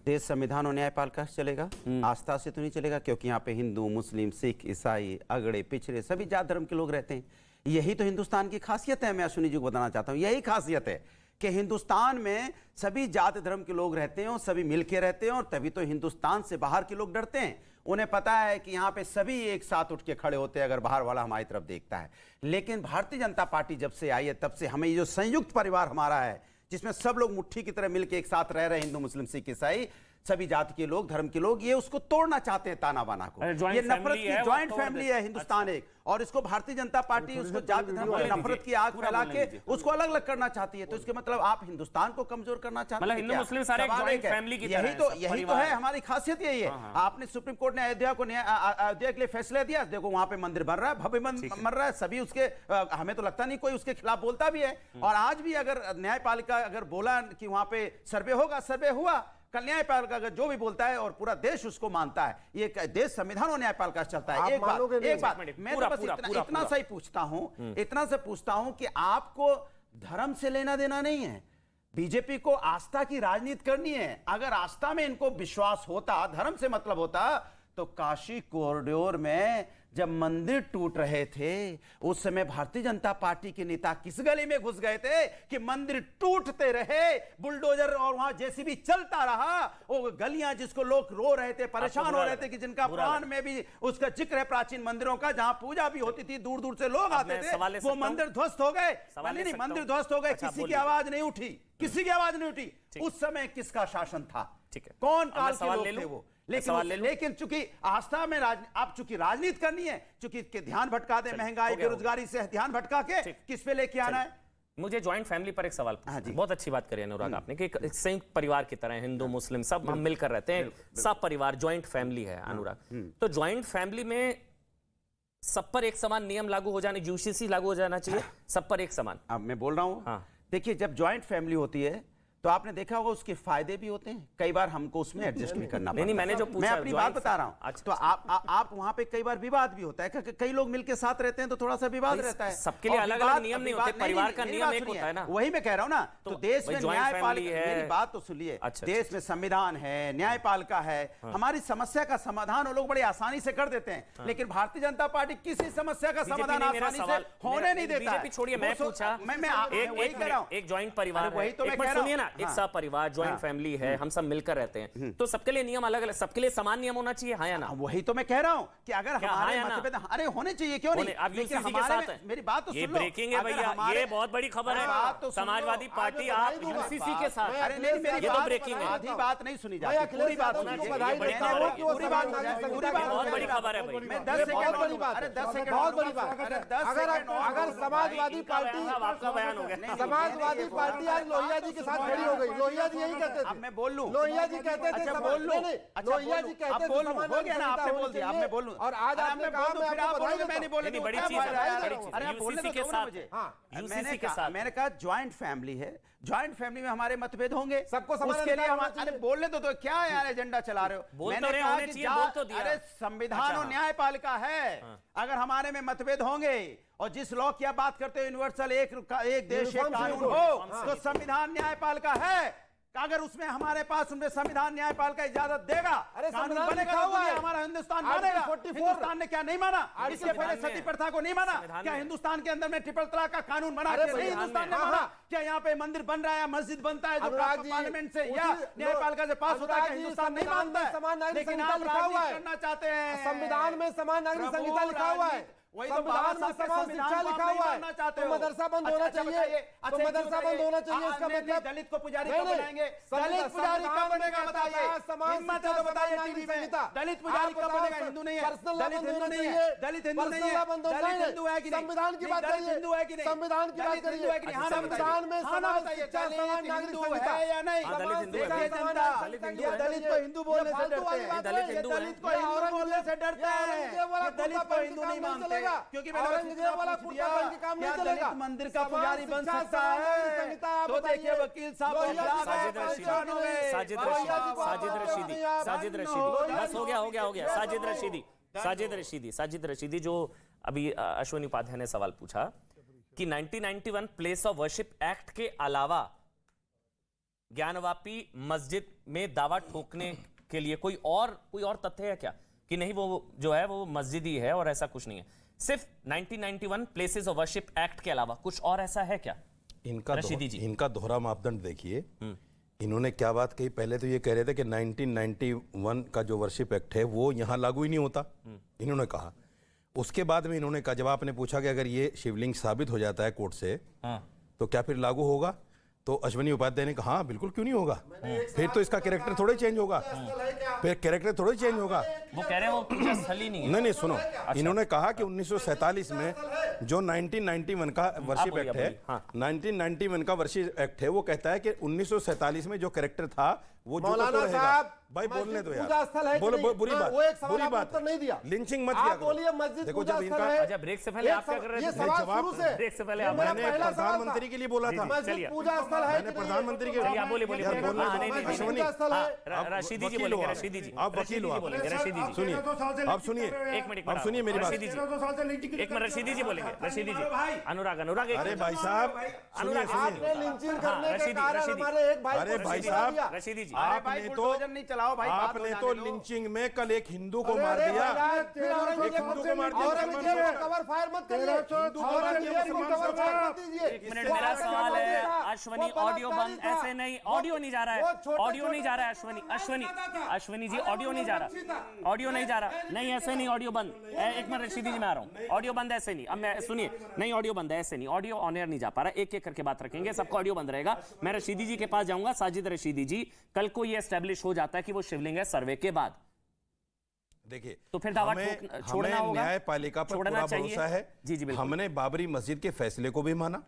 देश संविधान और न्यायपालिका से चलेगा, आस्था से तो नहीं चलेगा, क्योंकि यहाँ पे हिंदू, मुस्लिम, सिख, ईसाई, अगड़े, पिछड़े सभी जात धर्म के लोग रहते हैं। यही तो हिंदुस्तान की खासियत है। मैं अश्विनी जी को बताना चाहता हूँ, यही खासियत है कि हिंदुस्तान में सभी जात धर्म के लोग रहते हैं और सभी मिलके रहते हैं, और तभी तो हिंदुस्तान से बाहर के लोग डरते हैं। उन्हें पता है कि यहाँ पे सभी एक साथ उठ के खड़े होते हैं अगर बाहर वाला हमारी तरफ देखता है। लेकिन भारतीय जनता पार्टी जब से आई है तब से हमें ये जो संयुक्त परिवार हमारा है, जिसमें सब लोग मुट्ठी की तरह मिलके एक साथ रह रहे हैं, हिंदू, मुस्लिम, सिख, ईसाई, सभी जाति के लोग, धर्म के लोग, ये उसको तोड़ना चाहते हैं, ताना बाना को। ये नफरत की ज्वाइंट फैमिली है हिंदुस्तान एक, और इसको भारतीय जनता पार्टी उसको जाति धर्म और नफरत की आग फैला के उसको अलग अलग करना चाहती है। तो इसके मतलब आप हिंदुस्तान को कमजोर करना चाहते हैं। हिंदू मुस्लिम सारे ज्वाइंट फैमिली की यही तो है हमारी खासियत, यही है। आपने सुप्रीम कोर्ट ने अयोध्या के लिए फैसला दिया, देखो वहां पे मंदिर बन रहा है, भव्य बन रहा है, सभी उसके, हमें तो लगता नहीं कोई उसके खिलाफ बोलता भी है। और आज भी अगर न्यायपालिका अगर बोला कि वहां पे सर्वे होगा, सर्वे हुआ, कल न्यायपालिका अगर जो भी बोलता है और पूरा देश उसको मानता है, ये देश संविधान और न्यायपालिका चलता है। एक बात मैं तो बस इतना सा ही पूछता हूं, इतना से पूछता हूं कि आपको धर्म से लेना देना नहीं है। बीजेपी को आस्था की राजनीति करनी है। अगर आस्था में इनको विश्वास होता, धर्म से मतलब होता, तो काशी कॉरिडोर में जब मंदिर टूट रहे थे उस समय भारतीय जनता पार्टी के नेता किस गली में घुस गए थे कि मंदिर टूटते रहे, बुलडोजर और वहां जेसीबी चलता रहा, वो गलियां जिसको लोग रो रहे थे, परेशान हो रहे थे, कि जिनका पुराण में भी उसका जिक्र है, प्राचीन मंदिरों का, जहां पूजा भी होती थी, दूर दूर से लोग आते थे, वो मंदिर ध्वस्त हो गए। नहीं, मंदिर ध्वस्त हो गए, किसी की आवाज नहीं उठी, किसी की आवाज नहीं उठी। उस समय किसका शासन था, कौन काल के लोग थे वो? लेकिन चूंकि आस्था में आप चूंकि राजनीति करनी है, चूंकि ध्यान भटका दे, महंगाई, बेरोजगारी से ध्यान भटका के किस पे लेके आना है। मुझे ज्वाइंट फैमिली पर एक सवाल, बहुत अच्छी बात करी अनुराग आपने कि एक संयुक्त परिवार की तरह हिंदू मुस्लिम सब हम मिलकर रहते हैं, सब परिवार ज्वाइंट फैमिली है। अनुराग, तो ज्वाइंट फैमिली में सब पर एक समान नियम लागू हो जाने, यूसीसी लागू हो जाना चाहिए सब पर एक समान। अब मैं बोल रहा हूं, देखिए जब ज्वाइंट फैमिली होती है तो आपने देखा होगा उसके फायदे भी होते हैं, कई बार हमको उसमें एडजस्ट भी करना नहीं, पड़ता है। मैंने जो पूछा मैं अपनी बात ज्वाइंट बता रहा हूं। अच्छा, तो आप वहां पे कई बार विवाद भी होता है, कई लोग मिलके साथ रहते हैं तो थोड़ा सा विवाद रहता है। सबके लिए और अलग-अलग विवाद- नियम नहीं विवाद- होते, परिवार का मेरी नियम बात एक सुनिए, होता है ना। वही मैं कह रहा हूं ना। तो देश भाई में ज्वाइंट न्यायपालिका, फैमिली है। मेरी बात तो सुनिए, अच्छा, देश में संविधान है, न्यायपालिका है, हमारी समस्या का समाधान वो लोग बड़े आसानी से कर देते हैं, लेकिन भारतीय जनता पार्टी किसी समस्या का बीजेपी समाधान ने मेरा आसानी से सवाल होने नहीं देता है। बीजेपी छोड़िए, मैं पूछा मैं वही एक कह रहा हूं। एक जॉइंट परिवार अरे वही है, तो मैं एक कह मिनट रहा सुनिए हूं। ना, एक हाँ। सब परिवार जॉइंट फैमिली है, हम सब मिलकर रहते हैं, तो सबके लिए नियम अलग अलग, सबके लिए समान नियम होना चाहिए, हाँ या ना? वही तो मैं कह रहा हूं कि अगर क्या हमारे हाँ या ना? मतभेद, अरे होने चाहिए, क्यों नहीं? आप लेकिन यूसीसी के हमारे साथ में- हैं। मेरी बात तो ये सुन लो। ब्रेकिंग है अगर भैया, हमारे- ये बहुत बड़ी खबर अरे बात तो है। सुन लो। समाजवादी पार्टी आप यूसीसी के साथ, अरे नहीं, मेरी ये तो बात ब्रेकिंग है। आधी बात नहीं सुनी मैं जाती, अखिलेश पूरी बात यादव सुनिए। को बधाई बड़ी देता खबर हूं है। कि वो पूरी समाज बात नागरिक पूरी संहिता बात का बहुत बड़ी उल्लंघन खबर है भाई। मैं ये 10 बहुत सेकंड बड़ी बात अरे है। 10 सेकंड बहुत बड़ी बात अरे है। 10 सेकंड अगर समाजवादी इनका पार्टी बयान, अब आपका बयान हो गया। समाजवादी पार्टी आज लोहिया जी के साथ खड़ी हो गई। लोहिया जी यही कहते थे। अब मैं बोल लूं। लोहिया जी कहते थे अच्छा, समाज- बोल लूं। नहीं, अच्छा, लोहिया बोल जी लूं। कहते अब थे बोल लूं। समाज हो गया ना, नागरिक आपने संहिता बोल दिया, होनी अब मैं बोल लूं। चाहिए। और आज अरे आपने मैं कहा बोल दूं, मैं फिर आपको आप बधाई बोलोगे, मैं नहीं देता बोलने नहीं, दूं। बड़ी क्या चीज बात है, है यार? बड़ी चीज। अरे आप बोलने यूसीसी तो के दो ना साथ, मुझे। हाँ, मैंने यूसीसी के कहा साथ। मैंने कहा ज्वाइंट फैमिली है, ज्वाइंट फैमिली में हमारे मतभेद होंगे, सबको समान उसके लिए अधिकार होना अरे चाहिए। बोलने तो क्या यार एजेंडा चला रहे हो? बोल तो मैंने रहे कहा होने कि चाहिए, बोल तो दिया। अरे संविधान अच्छा, और हाँ। न्यायपालिका है, अगर हमारे में मतभेद होंगे और जिस लॉ की आप बात करते हो यूनिवर्सल, एक देश एक यूनिफॉर्म कानून सिविल हो, कोड। तो संविधान न्यायपालिका है। अगर उसमें हमारे पास उनमें संविधान न्यायपालिका इजाजत देगा, अरे कानून संविधान बनेगा, लिखा तो हुआ दुनिया है। हमारा हिंदुस्तान आर्टिकल मानेगा। 44 हिंदुस्तान ने क्या नहीं माना? आर्टिकल इससे पहले संविधान सती में- प्रथा को नहीं माना? संविधान क्या में- हिंदुस्तान के अंदर में ट्रिपल तलाक का कानून बना अरे के नहीं संविधान हिंदुस्तान में- ने हाँ, माना? हाँ। क्या यहाँ पे मंदिर बन रहा है, मस्जिद बनता है जो अनुराग जी, पार्लियामेंट से उसी- या न्यायपालिका से पास होता है, अनुराग क्या जी, हिंदुस्तान नहीं संविधान में मानता है? समान नागरिक लेकिन संहिता आप लिखा हुआ राजनीति है। करना चाहते हैं। संविधान में समान नागरिक प्रभु, संहिता लिखा हुआ है। राजनीति- वही तो संविधान बाबा में साहब के समान संविधान शिक्षा को आप लिखा नहीं हुआ है। मानना चाहते तो हो। मदरसा बंद होना अच्छा, चाहिए। बताइए। तो अच्छा, मदरसा बंद होना चाहिए, इसका नहीं, मतलब दलित को पुजारी नहीं, कब नहीं। बनाएंगे? संविधान- दलित पुजारी कब संविधान बनेगा? में बताइए। कहता है, समान हिम्मत है शिक्षा, तो बताइए समान टीवी नागरिक में। संहिता। दलित पुजारी आप कब बताओ, बनेगा? हिंदू नहीं है। पर्सनल लॉ दलित बंद हिंदू होना नहीं है। चाहिए। दलित हिंदू नहीं पर्सनल है। लॉ बंद होना दलित चाहिए। हिंदू है कि नहीं? संविधान की बात दलित करिए। हिंदू है कि नहीं? संविधान की बात दलित हिंदू है कि नहीं? करिए। हाँ ना संविधान में बताइए। हाँ ना समान बताइए। शिक्षा, दलित समान नागरिक हिंदू संहिता है या नहीं? हाँ, दलित हिंदू है। देखिए समान जनता, नागरिक संहिता। ये दलित को हिंदू बोलने से फालतू डरते वाली हैं। बात दलित नहीं। हिंदू है। दलित को हिंदू बोलने से डरते हैं। औरंगजेब वाला ये दलित कुर्ता को पहन हिंदू के नहीं काम नहीं मानते, चलेगा। क्योंकि मैंने औरंगजेब वाला पूछ कुर्ता दिया, पहन के काम नहीं क्या चलेगा। दलित मंदिर का समान पुजारी बन शिक्षा, सकता समान नागरिक है? संहिता, आप तो बताइए। देखिए वकील साहब लोहिया जी खिलाफ को साजिद आप रशीदी, पहचान होंगे। साजिद लोहिया रशीदी, जी को आप साजिद पहचान रशीदी, होंगे आप। साजिद रशीदी, बस हो गया साजिद रशीदी, साजिद रशीदी, साजिद रशीदी, जो अभी अश्विनी उपाध्याय ने सवाल पूछा कि 1991 प्लेस ऑफ वर्शिप एक्ट के अलावा ज्ञानवापी मस्जिद में दावा ठोकने के लिए कोई और तथ्य है क्या कि नहीं वो जो है वो मस्जिद ही है और ऐसा कुछ नहीं है? सिर्फ 1991 प्लेसेस ऑफ वर्शिप एक्ट के अलावा कुछ और ऐसा है क्या? रशीदी जी, इनका दोहरा मापदंड देखिए। इन्होंने क्या बात कही, पहले तो ये कह रहे थे कि 1991 का जो वर्शिप एक्ट है वो यहाँ लागू ही नहीं होता, इन्होंने कहा। उसके बाद में इन्होंने कहा, जब आपने पूछा कि अगर ये शिवलिंग साबित हो जाता है कोर्ट से तो क्या फिर लागू होगा, तो अश्विनी उपाध्याय ने कहा हाँ बिल्कुल, क्यों नहीं होगा। फिर तो इसका कैरेक्टर थोड़ा चेंज होगा, फिर कैरेक्टर थोड़ा चेंज होगा। वो कह रहे हैं वो पूजा स्थल ही नहीं है। नहीं सुनो, इन्होंने कहा कि 1947 में जो 1991 का वर्शिप एक्ट है, 1991 का वर्शिप एक्ट है, वो कहता है कि 1947 में जो कैरेक्टर था वो जो मौलाना रहेगा। साहब, भाई बोलने दो पूजा यार, स्थल है कि बोलो नहीं? बुरी हाँ, बात, वो एक सवाल बुरी आपने बात उत्तर नहीं दिया। लिंचिंग मत आप किया करो। बोलिए मस्जिद देखो पूजा जब स्थल इनका है। अच्छा, ब्रेक से पहले आप क्या कर रहे थे? ये सवाल जवाब- शुरू से ब्रेक से पहले ये आप- मेरा मैंने पहला सवाल था। प्रधानमंत्री के लिए बोला था। मस्जिद चलिए। पूजा स्थल है मैंने कि नहीं? प्रधानमंत्री के चलिए, आप बोलिए, बोलिए। यार बोलने हाँ, दो। नहीं, नहीं, मस्जिद अश्विनी, पूजा स्थल है। हाँ, रशीदी जी वकील बोलेंगे, हो आप। रशीदी जी, आप वकील हो आप। बोलेंगे, रशीदी जी। सुनिए, अब सुनिए, एक मिनट, अब सुनिए मेरी बात। रशीदी जी, एक मिनट, रशीदी जी बोलेंगे, रशीदी जी। अनुराग, एक अरे मिनट। भाई साहब, सुनिए अनुराग, सुनिए। आपने लिंचिंग हाँ, करने के रशीदी, कारण रशीदी। हमारे एक भाई अरे को भाई शिक्षा साहब, दिया। रशीदी जी, अरे भाई, आपने बुलडोजर नहीं चलाओ भाई, बात हो आपने जाने तो दो। लिंचिंग में कल एक हिंदू को मार अरे दिया। भैया, फिर एक औरंगजेब हिंदू को मार दिया, औरंगजेब को कवर फायर मत करिए। औरंगजेब को कवर फायर मत दीजिए। एक मिनट, मेरा सवाल है अश्वनी, ऑडियो बंद, ऐसे नहीं, ऑडियो नहीं जा रहा है, ऑडियो नहीं जा रहा है अश्वनी जी, ऑडियो नहीं जा रहा, ऑडियो नहीं जा रहा, नहीं ऐसे नहीं, ऑडियो बंद। एक मिनट रशीदी जी, मैं आ रहा हूँ, ऑडियो बंद ऐसे नहीं। अब मैं सुनिए, नहीं ऑडियो बंद है, ऐसे नहीं, ऑडियो ऑन एयर नहीं जा पा रहा, एक एक करके बात रखेंगे, सबका ऑडियो बंद रहेगा। मैं रशीदी जी के पास जाऊंगा। साजिद रशीदी जी, कल को ये एस्टेब्लिश हो जाता है कि वो शिवलिंग है सर्वे के बाद, देखिए तो फिर दावा छोड़ना होगा, न्यायपालिका पर छोड़ना पूरा चाहिए। भरोसा है। जी जी बिल्कुल। हमने बाबरी मस्जिद के फैसले को भी माना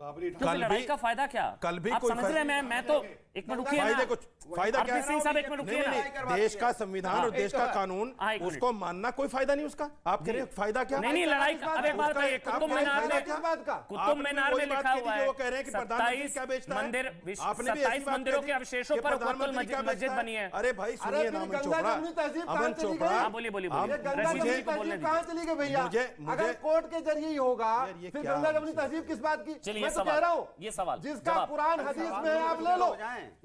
क्योंकि लड़ाई का फायदा क्या? कल भी आप कोई समझ रहे हैं? मैं तो एक मिनट रुकिए फायदे ना। कुछ फायदा क्या आरपी सिंह साहब, एक मिनट रुकिए ना। नहीं, देश का संविधान और देश का कानून हाँ, एक मिनट। उसको मानना कोई फायदा नहीं उसका। आप कह रहे हैं फायदा क्या? नहीं लड़ाई का। अब एक बात बताइए, कुतुब मीनार में किस बात का? कुतुब मीनार में लिखा हुआ है वो कह रहे हैं कि प्रधानमंत्री क्या बेचता है? मंदिर, आपने भी 27 मंदिरों के अवशेषों पर कोतुल मस्जिद बनी है। अरे भाई सुनिए ना, अमन चोपड़ा, अमन चोपड़ा, हाँ, बोलिए बोलिए ये बोलिए। गंगा रशीद जमुनी जी को बोलने तहजीब कहाँ चली गई भैया? अगर कोर्ट के जरिए ही होगा ये फिर क्या गंगा जमुनी तहजीब किस बात की? चलिए, मैं ये तो कह सवाल, रहा हूँ ये सवाल, जिसका जवाब। कुरान हदीस में है आप ले लो,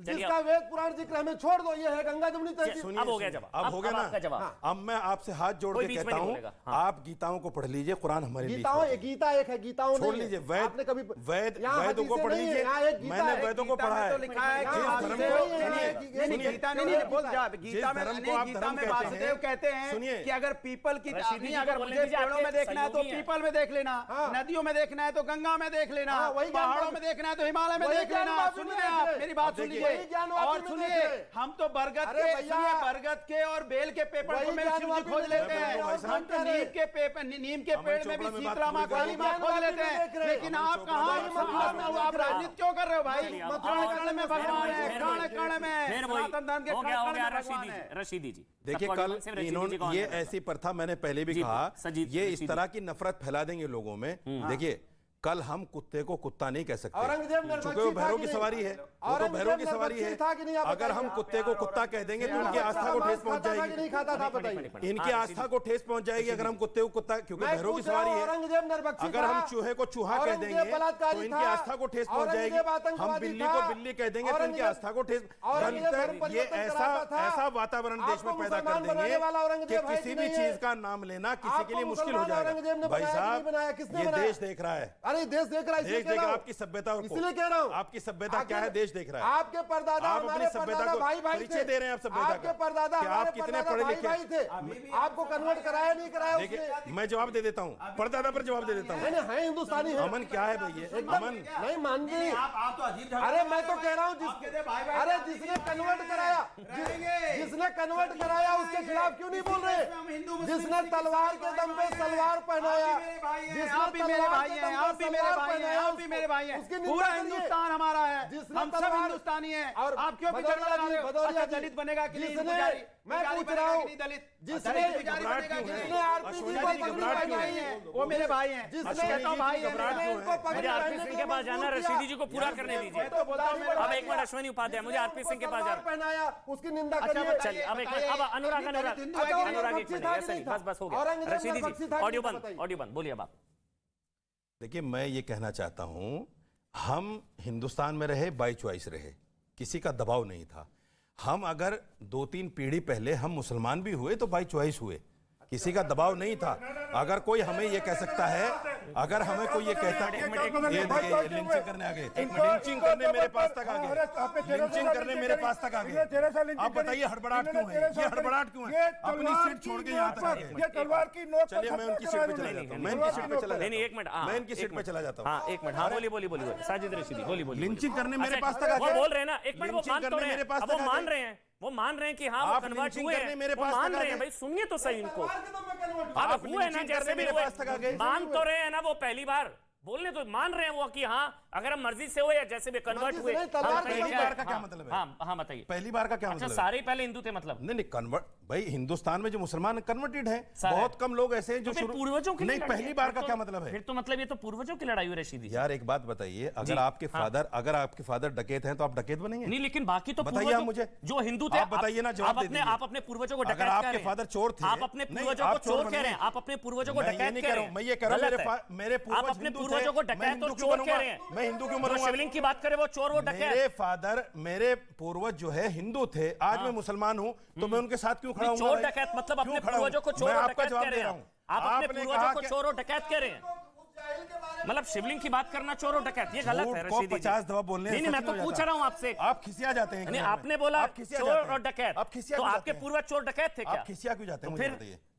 जिसका वेद पुराण जिक्र हमें छोड़ दो, ये है गंगा जमुनी तहजीब। सुनिए, अब हो गया जवाब। अब हो गया आपका ना जवाब। अब मैं आपसे हाथ जोड़ कोई के बीच में कहता नहीं हूँ, बोलेगा। हाँ। आप गीताओं को पढ़ लीजिए, कुरान हमारे लिए गीताओं, गीता एक है, गीताओं छोड़ नहीं है। लीजिए, वेद आपने कभी वेदों को पढ़ लीजिए। मैंने वेदों को पढ़ा है। तो लिखा है कि यहाँ धर्म हदीसें को नहीं है, नहीं, गीता नहीं बोल जा, गीता में धर्म को नहीं, आप गीता धर्म में कहते वासुदेव हैं। कहते हैं सुनिए। कि अगर पीपल की रशीदी जी नहीं, को अगर बोलने मुझे दीजिए, पेड़ों में आपके देखना है तो सहयोगी हैं। पीपल में देख लेना, हाँ। नदियों में देखना है तो गंगा में देख लेना, हाँ, वही ज्ञान पहाड़ों वापी- में देखना है तो हिमालय में वही देख ज्ञान लेना। वापी में सुनिए देख आप रहे। मेरी बात अब देखिए, सुनिए वही ज्ञान वापी और में सुनिए, देख रहे। हम तो बरगद अरे के भैया, सुनिए, बरगद के और बेल के पेपर वही को मेरे ज्ञान शिव जी वापी खोज में लेते देख रहे हैं, हैं। हम तो नीम के पेपर, नीम के पेड़ में भी चोपड़ा में बात शीतला माँ पूरी काली माँ करो। खोज लेते वही ज्ञान हैं, वापी में लेकिन देख रहे आप हैं। कहाँ वही मथुरा में आप देख रहे हैं। राजनीति क्यों कर रहे हो भाई? चलिए, अब- मथुरा अब- कर्ण में भगवान है, फिर कर्ण वही- कर्ण में फिर वही सनातन धर्म के हो गया कर्ण में भगवान रशीदी है। जी, रशीदी जी। देखिए सबको कल सिर्फ रशीदी जी इन्होंने को ये आने ऐसी प्रथा मैंने पहले भी जी, कहा, सजीद, ये इस रशीदी। तरह की नफरत फैला देंगे लोगों में। देखिए कल हम कुत्ते को कुत्ता नहीं कह सकते, औरंगजेब क्योंकि निर्बक्षी वो था भैरों कि की नहीं? सवारी है, वो तो औरंगजेब भैरों की सवारी निर्बक्षी था कि नहीं, है। आप अगर हम बताइए। कुत्ते को कुत्ता कह देंगे तो उनकी आस्था को ठेस पहुंच खाता था कि जाएगी। नहीं खाता था बताइए। इनकी आस्था को ठेस पहुंच जाएगी अगर हम कुत्ते को कुत्ता, क्योंकि मैं भैरों की पूछ रहा सवारी हूं, है। औरंगजेब निर्बक्षी अगर था, हम चूहे को चूहा कह औरंगजेब देंगे तो बलात्कारी इनकी था, आस्था को ठेस पहुंच जाएगी। औरंगजेब हम आतंकवादी बिल्ली था, को बिल्ली कह देंगे तो इनकी औरंगजेब- आस्था को ठेस। औरंगजेब धर्म ये परिवर्तन ऐसा कराता था। ऐसा वातावरण देश में आपको पैदा कर मुसलमान बनाने वाला देंगे कि औरंगजेब है किसी कि भी नहीं है? चीज का नाम लेना किसी के आपको लिए मुश्किल हो मुसलमान औरंगजेब ने जाएगा। भाई बनाया कि नहीं बनाया? साहब किसने ये बनाया? देश देख रहा है, अरे देश देख रहा है, इसलिए देश कह देख रहा रहा है हूं। आपकी सभ्यता को। इसलिए कह रहा हूं आपकी सभ्यता क्या है, देश देख रहा है। आपके परदादा आप हमारे अपनी सभ्यता परदादा को भाई भाई परिचय थे। दे रहे हैं आप सभ्यता आपके का परदादा कि आप हमारे कितने परदादा पढ़े भाई लिखे भाई थे। आपको कन्वर्ट कराया नहीं कराया उसने? देखिए मैं जवाब दे देता हूँ, परदादा पर जवाब दे देता हूँ। नहीं है हिंदुस्तानी है। अमन क्या है भैया? एकदम अमन नहीं मानती। आप तो अजीब झगड़ा अरे मैं तो कह रहा हूँ आप कहते हैं भाई भाई अरे जिसने कन्वर्ट कराया, जिसने कन्वर्ट कराया उसके खिलाफ क्यों नहीं बोल रहे? जिसने तलवार के दम पे तलवार पहनाया, आप भी मेरे भाई हैं, आप भी मेरे भाई हैं, आप भी मेरे भाई हैं। उसकी निंदा पूरा करिए। हिंदुस्तान हमारा है, जिसने हम सब तलवार- हिंदुस्तानी हैं। और आप क्यों भदौरिया झगड़ा लगा रहे हो? भदौरिया अच्छा, दलित बनेगा कि नहीं? जिसने- पुजारी मैं पुजारी पूछ बनेगा रहा कि हूँ, नहीं दलित? जिसने- दलित पुजारी घबराहट बनेगा कि क्यों है? नहीं? जिसने आरपीजी अश्विनी को जी पगड़ी घबराहट क्यों पहनाई है? है, वो मेरे भाई हैं, जिसने- मैं कहता हूँ भाई हैं घबराहट मेरे। क्यों है? मुझे आरपी सिंह के पास जाना, रशीदी जी को पूरा करने दीजिए। मैं तो बोलता हूँ मेरे अब भाई एक मिनट अश्विनी उपाध्याय, मुझे आरपी सिंह के पास जाना। पहनाया उसकी निंदा अच्छा, करिए। चलिए अब एक मिनट, अब अनुराग अनुराग हिंदू है कि नहीं? अनुराग एक मिनट, ऐसे नहीं, बस हो गया। औरंगजेब रशीदी निर्बक्षी जी था कि ऑडियो नहीं बंद, बताइए। ऑडियो बंद, बोलिए अब आप। देखिए मैं ये कहना चाहता हूं, हम हिंदुस्तान में रहे बाई चॉइस रहे, किसी का दबाव नहीं था। हम अगर 2-3 पीढ़ी पहले हम मुसलमान भी हुए तो बाई चॉइस हुए, किसी का दबाव नहीं था। अगर कोई हमें ये कह सकता है, अगर हमें कोई ये कहता है, ये देखिए लिंचिंग करने आ गए, लिंचिंग करने मेरे पास तक आ गए, लिंचिंग करने मेरे पास तक आ गए। आप बताइए हड़बड़ाहट क्यों है? ये हड़बड़ाहट क्यों है? अपनी सीट छोड़ के यहाँ तक आ गए। ये तलवार की नोक पर चलिए मैं उनकी सीट पे चला जाता हूँ, मैं इनकी सीट पे चला नहीं नहीं जाता एक मिनट, हूँ, मैं इनकी सीट पे चला जाता हूँ। हाँ एक मिनट, हाँ बोलिए बोलिए बोलिए साजिद रशीदी बोलिए बोलिए। लिंचिंग करने मेरे अच्छा, पास तक आ वो गए। बोल रहे हैं ना, एक मिनट वो लिंचिंग मान तो करने रहे मेरे हैं, पास अब तक वो आ मान गए। रहे हैं, वो मान रहे हैं कि हाँ वो आप कन्वर्ट लिंचिंग हुए करने हैं, मेरे वो पास मान तक आ रहे हैं गए। भाई, सुनिए तो सही इनको। आप अब हुए ना लिंचिंग जैसे करने भी मेरे हुए, पास तक आ गए। मान तो रहे हैं ना वो पहली बार, बोलने तो मान रहे हैं वो कि हाँ अगर हम मर्जी से हुए या जैसे भी कन्वर्ट मर्जी से हुए। नहीं, तलवार हाँ, से बताइए, पहली बार का क्या मतलब है? हाँ हाँ बताइए। पहली बार का क्या अच्छा मतलब है? सारे ही पहले हिंदू थे मतलब? नहीं नहीं कन्वर्ट, भाई हिंदुस्तान में जो मुसलमान कन्वर्टेड है सारे। बहुत कम लोग ऐसे हैं जो तो फिर शुरू पूर्वजों के लिए नहीं, लड़ाई पहली है। बार का फिर क्या तो- मतलब है? फिर तो मतलब ये तो पूर्वजों की लड़ाई हुई रशीदी जी। यार एक बात बताइए, जी, अगर आपके हाँ। फादर अगर आपके फादर डकैत हैं तो आप डकैत बनेंगे? नहीं लेकिन बाकी तो बताइए पूर्वजों- आप मुझे। जो हिंदू थे आप बताइए ना, जवाब दे दीजिए। आप अपने पूर्वजों को अगर डकैत कह आपके रहे हैं। फादर चोर थे, आप अपने नहीं, पूर्वजों को आप चोर चोर कह रहे हैं, बनेंगे। आप अपने पूर्वजों को मैं ये डकैत नहीं कह कह रहे रहा हैं। हूं, मैं ये कह रहा हूं, गलत है। मेरे पूर्वज आप अपने हिंदू थे, पूर्वजों को मैं डकैत हिंदू और क्यों चोर कह बनूंगा? रहे हैं। मैं हिंदू क्यों जो बनूंगा? शिवलिंग की बात करें वो चोर वो डकैत। मेरे फादर मेरे पूर्वज जो है हिंदू थे, आज मैं मुसलमान हूं तो मैं उनके साथ क्यों खड़ा हूं? चोर डकैत मतलब अपने पूर्वजों को चोर और डकैत कह रहे हैं। आप अपने पूर्वजों को चोर और डकैत कह रहे हैं, मतलब शिवलिंग की बात करना चोर और डकैत, ये गलत है रशीदी जी। 50 दफा बोलने नहीं से मैं सच तो नहीं हो पूछ जाता। रहा हूं आपसे। आप खिसिया जाते हैं। नहीं आपने बोला आप खिसिया चोर जाते हैं। और डकैत, आप खिसिया तो क्यों आपके जाते हैं? पूर्वज चोर डकैत थे क्या? आप खिसिया क्यों जाते हैं? तो मुझे फिर बताइए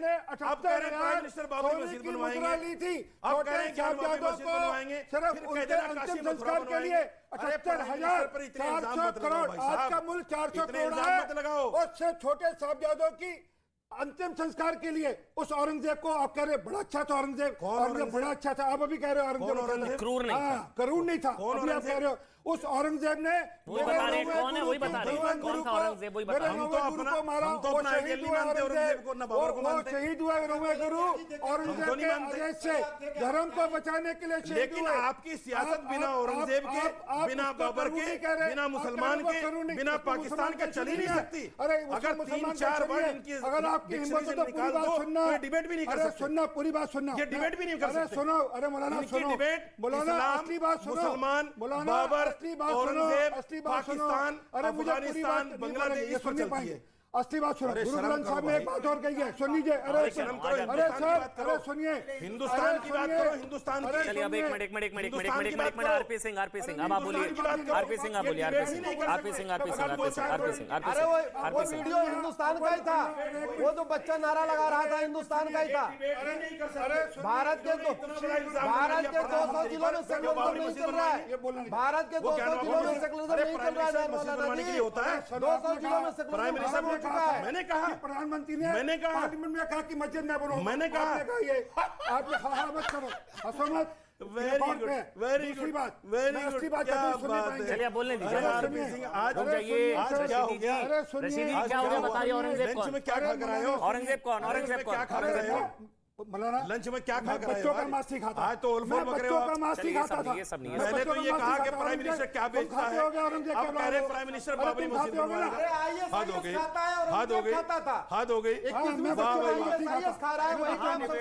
ने अब कह रहे हैं प्राइम मिनिस्टर बाबरी मस्जिद बनवाएंगे, ली थी। अब कह रहे हैं ज्ञानवापी मस्जिद बनवाएंगे, सिर्फ फिर कह उनके देना अंतिम काशी मथुरा संस्कार के लिए बनवाएंगे। 78,400 करोड़, आज का मूल्य 400 करोड़ है। लगाओ। उससे छोटे साहबजादों की अंतिम संस्कार के लिए उस औरंगजेब को आप कह रहे बड़ा अच्छा था औरंगजेब, औरंगजेब बड़ा अच्छा था, आप अभी कह रहे हो औरंगजेब क्रूर नहीं था। क्रूर नहीं था, अभी आप कह रहे हो उस औरंगजेब ने वही बता रहे हैं, कौन है वही बता रहे हैं, कौन था औरंगजेब वही बता रहे हैं। हम तो अपना आइडियल नहीं मानते औरंगजेब को, ना बाबर को मानते। शहीद हुए रोमे गुरु औरंगजेब के आदेश से धर्म को बचाने के लिए शहीद लेकिन हुए। आपकी सियासत बिना औरंगजेब के, बिना बाबर के, बिना मुसलमान के, बिना पाकिस्तान के चल ही नहीं सकती। अगर 3-4 वर्ड इनकी अगर आपकी हिम्मत हो तो पूरी बात सुनना, डिबेट भी नहीं कर सकते। सुनना पूरी बात सुनना, ये डिबेट भी नहीं कर सकते। सुनो, अरे मौलाना सुनो, डिबेट मौलाना असली बात सुनो, मुसलमान, मौलाना बाबर, असली बात सुनो, औरंगजेब, असली बात सुनो। पाकिस्तान, अरे मुझे पूरी अफगानिस्तान, बात बांग्लादेश ये इस पर सुन नहीं चलती पाएंगे। है। असली बात सुनो, अरे गुरु शर्म ग्रंथ करो साहब ने एक भाई। बात और कही है, सुन लीजिए। अरे शर्म करो, अरे हिंदुस्तान की सर, बात करो। अरे सुनिए, हिंदुस्तान की बात करो, हिंदुस्तान की। चलिए अब एक मिनट आरपी सिंह अब आप बोलिए, आरपी सिंह आप बोलिए, आरपी सिंह अरे वो वीडियो हिंदुस्तान का ही था, वो तो बच्चा नारा लगा रहा था हिंदुस्तान का ही था। भारत के 200 जिलों में सेकुलरिज्म नहीं चल रहा है, भारत के 200 जिलों में सेकुलरिज्म नहीं चल रहा है मौलाना जी, 200 जिलों में सेकुलरिज्म खत्म हो चुका है। मैंने कहा, प्रधानमंत्री ने मैंने कहा, पार्लियामेंट में कहा कि मस्जिद में बनाओ, मैंने कहा, आपने हा मत करो, हंसो मत। वेरी गुड, वेरी दूसरी गुड, बात, वेरी मैं गुड, असली बात क्या कहता हूं, सुन नहीं बात पाएंगे। है। चलिए आप बोलने दीजिए। अरे आरपी सुनिए, सिंह, आज रुक जाइए, आज क्या हो गया? अरे सुनिए, रशीदी आज क्या हो गया हुआ? बताइए, औरंगजेब लंच कौन? में क्या खा कर आए हो? औरंगजेब कौन? औरंगजेब क्या खा कौन? कर आए हो? मौलाना लंच में क्या खा मैं कर आए बच्चों हो? का मांस नहीं खाता, आज तो उल्फा मैं पकड़े बच्चों हो का आप। मांस नहीं चलिए, खाता सब था। नहीं, ये सब नहीं है। मैं मैंने तो बच्चों ये का कहा मांस कि नहीं प्राइम खाता। मिनिस्टर क्या बेचता तुम खाते है, होगे औरंगजेब अब के कह रहे बारे में। प्राइम मिनिस्टर अरे बाबरी तुम मस्जिद खाते होगे ना। बनवाएगा। हद हो गई, खाता है और हद हो गई, खाता था। हद हो गई। मैं बच्चों बच्चों का का मांस नहीं खाता। खा रहा है, वही काम सब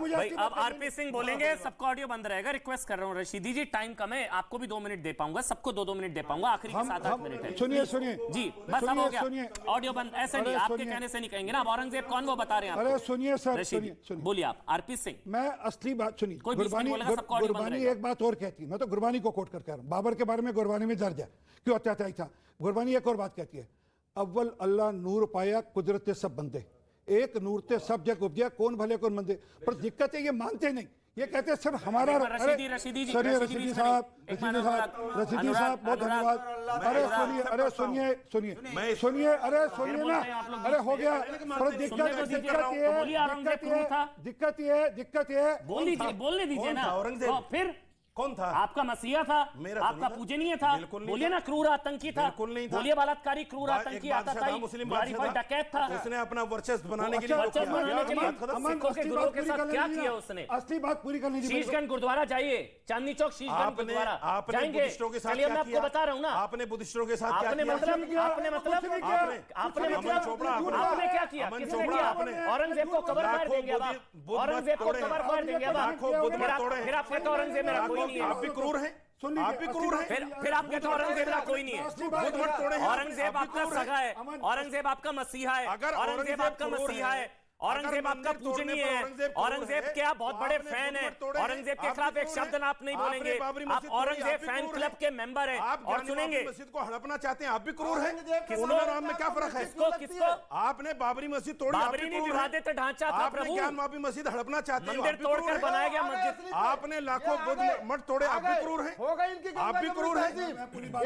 भाई अब आरपी सिंह बोलेंगे, सबका ऑडियो बंद रहेगा। रिक्वेस्ट कर रहा हूँ रशीदी जी, टाइम कम है, आपको भी 2 मिनट दे पाऊंगा, सबको 2-2 मिनट दे पाऊंगा, आखिरी के 7-8 मिनट है। सुनिए सुनिए जी बस अब हो गया, सुनिए। ऑडियो बंद। ऐसे नहीं, अरे आपके सुनिए। कहने से नहीं कहेंगे ना। अब औरंगजेब कौन वो बता रहे हैं अरे आपको। सुनिए सर, रशीदी सुनिए बोलिए आप। आरपी सिंह मैं असली बात सुनिए। कोई बीच में नहीं बोलेगा, सबका ऑडियो बंद गुरबानी रहेगा। एक बात और कहती है, मैं तो गुरबानी को कोट करके आ रहा हूं। बाबर के बारे में गुरबानी में दर्ज है क्यों अत्याचारी था। गुरबानी एक और बात कहती है, अव्वल अल्लाह नूर पाया कुदरत सब बंदे, एक नूर ते सब जग उपजा, कौन भले कौन मंदे। पर दिक्कत है ये मानते नहीं, ये कहते हैं सिर्फ हमारा। रशीदी जी, सुनिए रशीदी रशीदी जी, साहब, एक रशीदी मिनट, साहब, रशीदी साहब बहुत धन्यवाद। अरे सुनिए, अरे सुनिए सुनिए सुनिए, अरे सुनिए ना, अरे हो गया। पर दिक्कत दिक्कत ये बोलने दीजिए ना। औरंगजेब तो फिर कौन था? आपका मसीहा था, मेरा तो आपका नहीं था। पूजनीय था। बिल्कुल नहीं बोलिए था। ना क्रूर आतंकी था, बिल्कुल नहीं था। बोलिए बलात्कारी क्रूर आतंकी, आता था, मुस्लिम ग्लोरीफाइड डकैत था। उसने अपना वर्चस्व बनाने के लिए वर्चस्व बनाने के लिए सिखों के गुरुओं के साथ क्या किया उसने? असली बात पूरी करनी थी। शीशगंज गुरुद्वारा जाइए, चांदनी चौक शीशगंज गुरुद्वारा आपने जाएंगे। बुद्धिस्टों के साथ चलिए क्या मैं आपको किया? बता रहा हूँ ना, आपने बुद्धिस्टों के साथ क्या आपने किया? मतलब अमन चोपड़ा, आपने क्या किया? अमन किसने चोपड़ा किया? आपने। औरंगजेब को कबर फाड़ देंगे अब आप, बुद्ध औरंगजेब को तोड़े। कबर फाड़ देंगे अब आप। लाखों बुद्ध मत तोड़े। फिर आप कहते औरंगजेब मेरा कोई नहीं आप भी है। क्रूर हैं, आप भी क्रूर हैं। फिर आप कहते औरंगजेब मेरा कोई नहीं है। बुद्ध मत तोड़े हैं। औरंगजेब आप भी आपका क्रूर हैं। सगा है, औरंगजेब आपका मसीहा है, अगर औरंगजेब आपका क्रूर मसीहा है, औरंगजेब अगर आपका मंदिर तोड़ने पूजनीय पर है। औरंगजेब क्रूर औरंगजेब है, के आप बहुत तो बड़े आपने फैन बुद्ध हैं। मत तोड़े हैं। औरंगजेब के आप भी खिलाफ एक क्रूर शब्द हैं। आप नहीं आपने बोलेंगे। बाबरी आप मस्जिद तोड़ी, औरंगजेब आप भी फैन क्रूर क्लब हैं। के मेंबर हैं आप और सुनेंगे। मस्जिद को हड़पना चाहते हैं, आप भी क्रूर हैं। किसको? उनमें और हम में क्या फर्क है? किसको? आपने बाबरी मस्जिद तोड़ी, आप बाबरी भी नहीं, क्रूर हैं। विवादित ढांचा था आपने प्रभु, ज्ञान माफी मस्जिद हड़पना चाहते हैं, मंदिर आप भी क्रूर तोड़कर हैं। बनाया गया मस्जिद। आपने लाखों बुद्ध मठ तोड़े, आप भी क्रूर हैं। हो गई इनकी आप भी क्रूर हैं।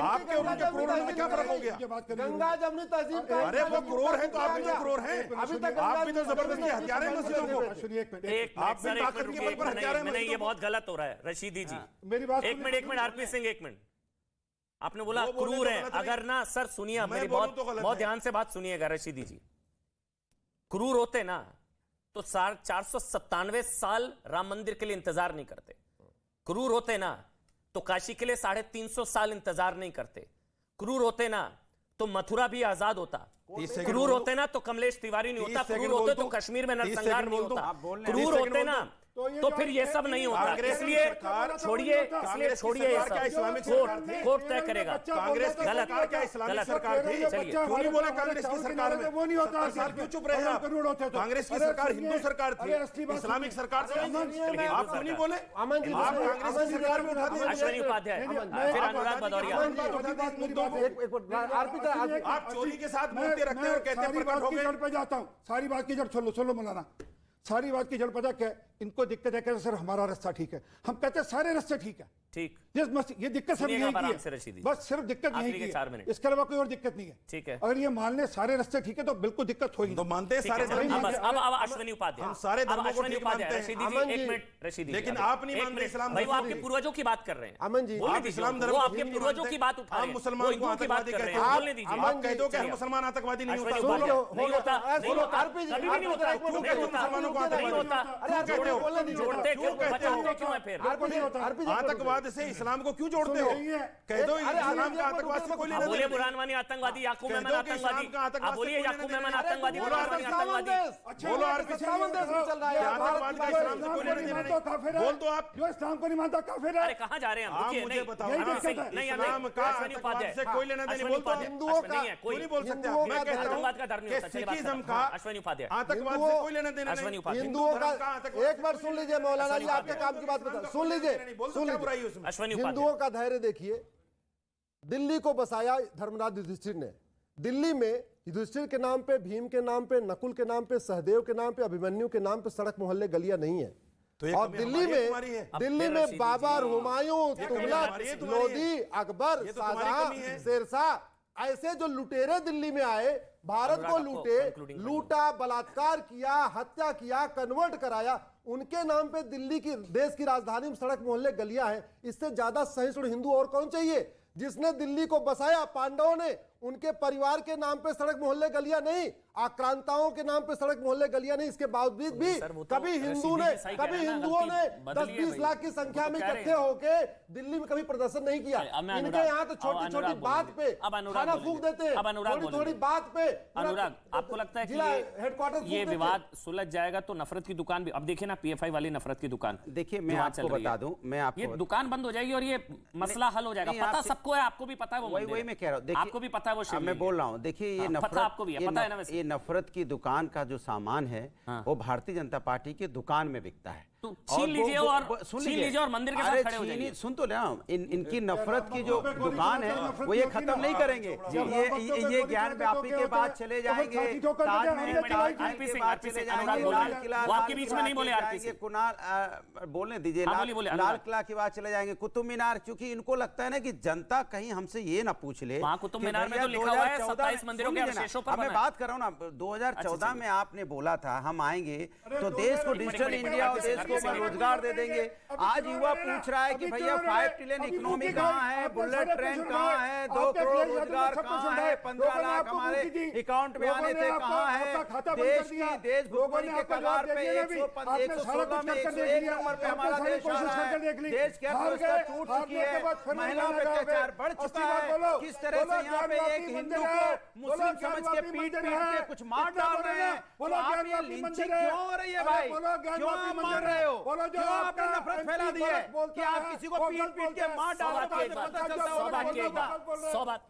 आपके और उनके क्रूर होने में क्या फर्क हो गया? गंगा जमुनी तहजीब का अरे वो क्रूर है तो आप भी तो क्रूर हैं। अभी तक आप भी तो जबरदस्ती हथियार हैं मस्जिदों को। सुनिए एक मिनट, एक आप मिनट सर, भी एक ताकत मिनट के रुकिए, बल पर हथियार हैं नहीं ये मस्जिदों बहुत गलत हो रहा है रशीदी जी। मेरी बात एक मिनट आरपी सिंह, एक मिनट। आपने बोला वो बोले क्रूर तो है, गलत नहीं। अगर ना सर सुनिए, आप मैं मेरी बोलूं तो गलत बहुत है। ध्यान से बात सुनिएगा रशीदी जी। क्रूर होते ना तो 497 साल राम मंदिर के लिए इंतजार नहीं करते। क्रूर होते ना तो काशी के लिए 350 साल इंतजार नहीं करते। क्रूर होते ना तो मथुरा भी आजाद होता। क्रूर होते ना तो कमलेश तिवारी नहीं होता। क्रूर होते तो कश्मीर में नरसंहार नहीं होता। क्रूर होते ना तो फिर ये सब नहीं होता। इसलिए छोड़िए, इसलिए छोड़िए ये सब, कोर्ट तय करेगा। कांग्रेस की गलत, सरकार क्या इस्लामिक गलत। सरकार थी? चलिए। क्यों नहीं बोले कांग्रेस की सरकार में? वो नहीं होता। 70 साल क्यों चुप रहे आप? कांग्रेस की सरकार हिंदू सरकार थी, इस्लामिक सरकार से आप क्यों नहीं बोले? आप कांग्रेस की सरकार में उठा दीजिए। अश्विनी उपाध्याय, फिर अनुराग भदौरिया। आप चोरी के साथ मूर्ति रखते हैं और कहते हैं प्रकट हो गए। जड़ पे जाता हूँ, सारी बात की जड़ सुन लो मौलाना। सारी बात की जड़ पता क्या है? इनको दिक्कत है, कहते सर हमारा रास्ता ठीक है। हम कहते हैं सारे रास्ते ठीक है। ठीक, ये दिक्कत सब यही आराम की से है, रशीदी। बस सिर्फ दिक्कत यही आखिरी के की 4 है, मिनट। इसके अलावा कोई और दिक्कत नहीं है। ठीक है। अगर ये मान ले सारे रास्ते ठीक है तो बिल्कुल दिक्कत होगी। तो मानते हैं सारे ठीक है, धर्म अब बस, मानते हैं। अब अश्विनी उपाध्याय, हम सारे अब धर्मों को अश्विनी ठीक उपाध्याय, मानते हैं। रशीदी अमन जी, जी, एक मिनट रशीदी जी, लेकिन अभी, आप नहीं एक मानते मिनट। इस्लाम भाई वो धर्म आपके को। पूर्वजों की बात कर रहे हैं। अमन जी, बोलने आप दीजिए इस्लाम उनको, धर्म वो को आपके नहीं पूर्वजों मानते। की बात उठा रहे आप हैं, मुसलमान वो को हिंदुओं की बात आतंकवादी कर रहे कहते हैं, हैं। बोलने दीजिए। आप कह दो कि मुसलमान आतंकवादी नहीं अश्विनी होता। उपाध्याय, होगा, नहीं होता, नहीं होता, आरपी जी, कभी भी नहीं होता, आरपी जी, नहीं होता, मुसलमानों को नहीं होता। अरे आरपी जी, बोलने दीजिए। जोड़ते क्यों, कहते हो? बचाते क्यों है फिर? आरपी जी, आतंकवाद से इस्लाम को क्यों जोड़ते हो? कह दो अरे, इस्लाम का आतंकवाद से कोई आप लेना बोलिए देना नहीं। बुरहानवानी आतंकवादी, याकूब कह मेमन दो कि इस्लाम आतंकवादी, का आतंकवाद आप बोलिए से कोई याकूब लेना मेमन देना नहीं। आतंकवादी, बोलो बुरहानवानी आतंकवादी। बोलो आरपी जी, सावन देश में चल रहा है, क्या आतंकवाद का इस्लाम से कोई लेना देना नहीं। बोल तो आप। जो इस्लाम को नहीं मानता काफिर है। अरे कहाँ जा रहे हैं हम? आप रुकिए, मुझे नहीं, बताओ, नहीं, यही नहीं, दिक्कत है। नहीं, इस्लाम नहीं, का अश्विनी आतंकवाद उपाध्याय, से कोई लेना देना नहीं। अश्विनी बोल तो आप। उपाध्याय, हिंदुओं अश्विनी नहीं है, क्यों नहीं बोल सकते आप? हिंदुओं मैं का कहता हूं आतंकवाद का डर नहीं कि होता। चलिए बात सिखिज्म करते का हैं। अश्विनी उपाध्याय, आतंकवाद से कोई लेना देना अश्विनी नहीं। उपाध्याय, हिंदुओं धर्म का आतंकवाद एक बार सुन लीजिए मौलाना जी, आपके काम की बात बता, सुन लीजिए, सुन लीजिए। अश्विनी हिंदुओं उपाध्याय, का धैर्य देखिए। दिल्ली को बसाया धर्मराज युधिष्ठिर ने। दिल्ली में युधिष्ठिर के नाम पे, भीम के नाम पे, नकुल के नाम पे, सहदेव के नाम पे, अभिमन्यु के नाम पे सड़क मोहल्ले गलियां नहीं है। तो ये और कमी दिल्ली हमारी है, तुम्हारी है? में, दिल्ली अब में फिर बाबर, हुमायूं, कमी तुगलक, हमारी है, तुम्हारी है? लोधी, अकबर, ये तो तुम्हारी शाहजहां, कमी है। शेरशाह, ऐसे जो लुटेरे दिल्ली में आए, भारत अनुराग, को आपको लूटे, concluding लूटा, बलात्कार किया, हत्या किया, कन्वर्ट कराया, उनके नाम पे दिल्ली की, देश की राजधानी में सड़क मोहल्ले गलियां हैं। इससे ज्यादा सहिष्णु हिंदू और कौन चाहिए? जिसने दिल्ली को बसाया पांडवों ने, उनके परिवार के नाम पे सड़क मोहल्ले गलियां नहीं, आक्रांताओं के नाम पे सड़क मोहल्ले गलियां नहीं। इसके बावजूद भी सर, वो तो कभी हिंदू रशीदी ने, जी सही कह कभी रहे हैं ना, हिंदुओं ने गलती बदली है 10-20 भाई। लाख की वो संख्या तो में कह रहे इकट्ठे हैं। होके दिल्ली में कभी प्रदर्शन नहीं किया। अब मैं इनके अनुराग- यहाँ तो अब छोटी छोटी अनुराग बात बोलेंगे। पे अब अनुराग खाना बोलेंगे। फूंक देते हैं, अब अनुराग थोड़ी थोड़ी बोलेंगे। बात पे अनुराग, आपको लगता है कि जिला हेडक्वार्टर फूंक ये देते हैं। विवाद सुलझ जाएगा तो नफरत की दुकान भी, अब देखिए ना पीएफआई वाली नफरत की दुकान, देखिए, जो मैं वहाँ आपको चल रही है। बता दूं, मैं आपको ये दुकान बंद हो जाएगी और ये मसला हल हो जाएगा। नहीं, पता आपसे- सबको है, आपको भी पता है वो वही मंदिर वही है। मैं कह रहा हूँ। देखिए, आपको भी पता है वो अब शिवलिंग मैं बोल है। रहा हूँ, देखिए ये हाँ, नफरत, पता आपको भी है, पता है ना वैसे। ये नफरत की दुकान का जो सामान है वो भारतीय जनता पार्टी के दुकान में बिकता है। तो छीन लीजिए और सुन छीन लीजिए और मंदिर के साथ अरे खड़े हो छीनी- जाइए। सुन तो रहा हूं, इनकी नफरत की जो दुकान है वो ये खत्म नहीं करेंगे। ये ज्ञान व्यापी के बाद चले जाएंगे, ताजमहल के बाद चले जाएंगे, लाल किला, वो आपके बीच में नहीं बोले आरपी से। कुणाल बोलने दीजिए, हाँ, बोलिए, बोलिए, लाल अनुराग। किला के बाद चले जाएंगे, कुतुब मीनार, क्योंकि इनको लगता है ना कि जनता कहीं हमसे ये ना पूछ ले वहाँ कुतुब कि मीनार में भैया तो लिखा हुआ है 2014 27 मंदिरों के सुन लीजिए ना, अवशेषों पर अब मैं बना है। बात कर रहा हूँ ना, 2014 अच्छा, में आपने बोला था हम आएंगे तो दो देश को हजार- डिजिटल एक मिनट, इंडिया और एक देश मिनट, को एक मिनट, रोजगार दे देंगे। आज युवा पूछ रहा है कि भैया 5 ट्रिलियन इकोनॉमी कहाँ है, बुलेट ट्रेन कहाँ है, 2 करोड़ रोजगार कहाँ है, 15 लाख हमारे अकाउंट में आने थे कहाँ है, देश भुखमरी के कगार पे 116 में 101 नंबर पे हमारा देश आ रहा है। देश की अर्थव्यवस्था टूट चुकी है, महिलाओं पे अत्याचार बढ़ चुका है। किस तरह से यहाँ पे एक हिंदू को मुस्लिम समझ के पीट के कुछ मार डाल रहे हैं। तो आप ये लिंचिंग क्यों हो रही है भाई? क्यों आप मान रहे हो? क्यों आपने नफरत फैला दी है कि आप किसी को पीट के मार डाल रहे हो? 100 बात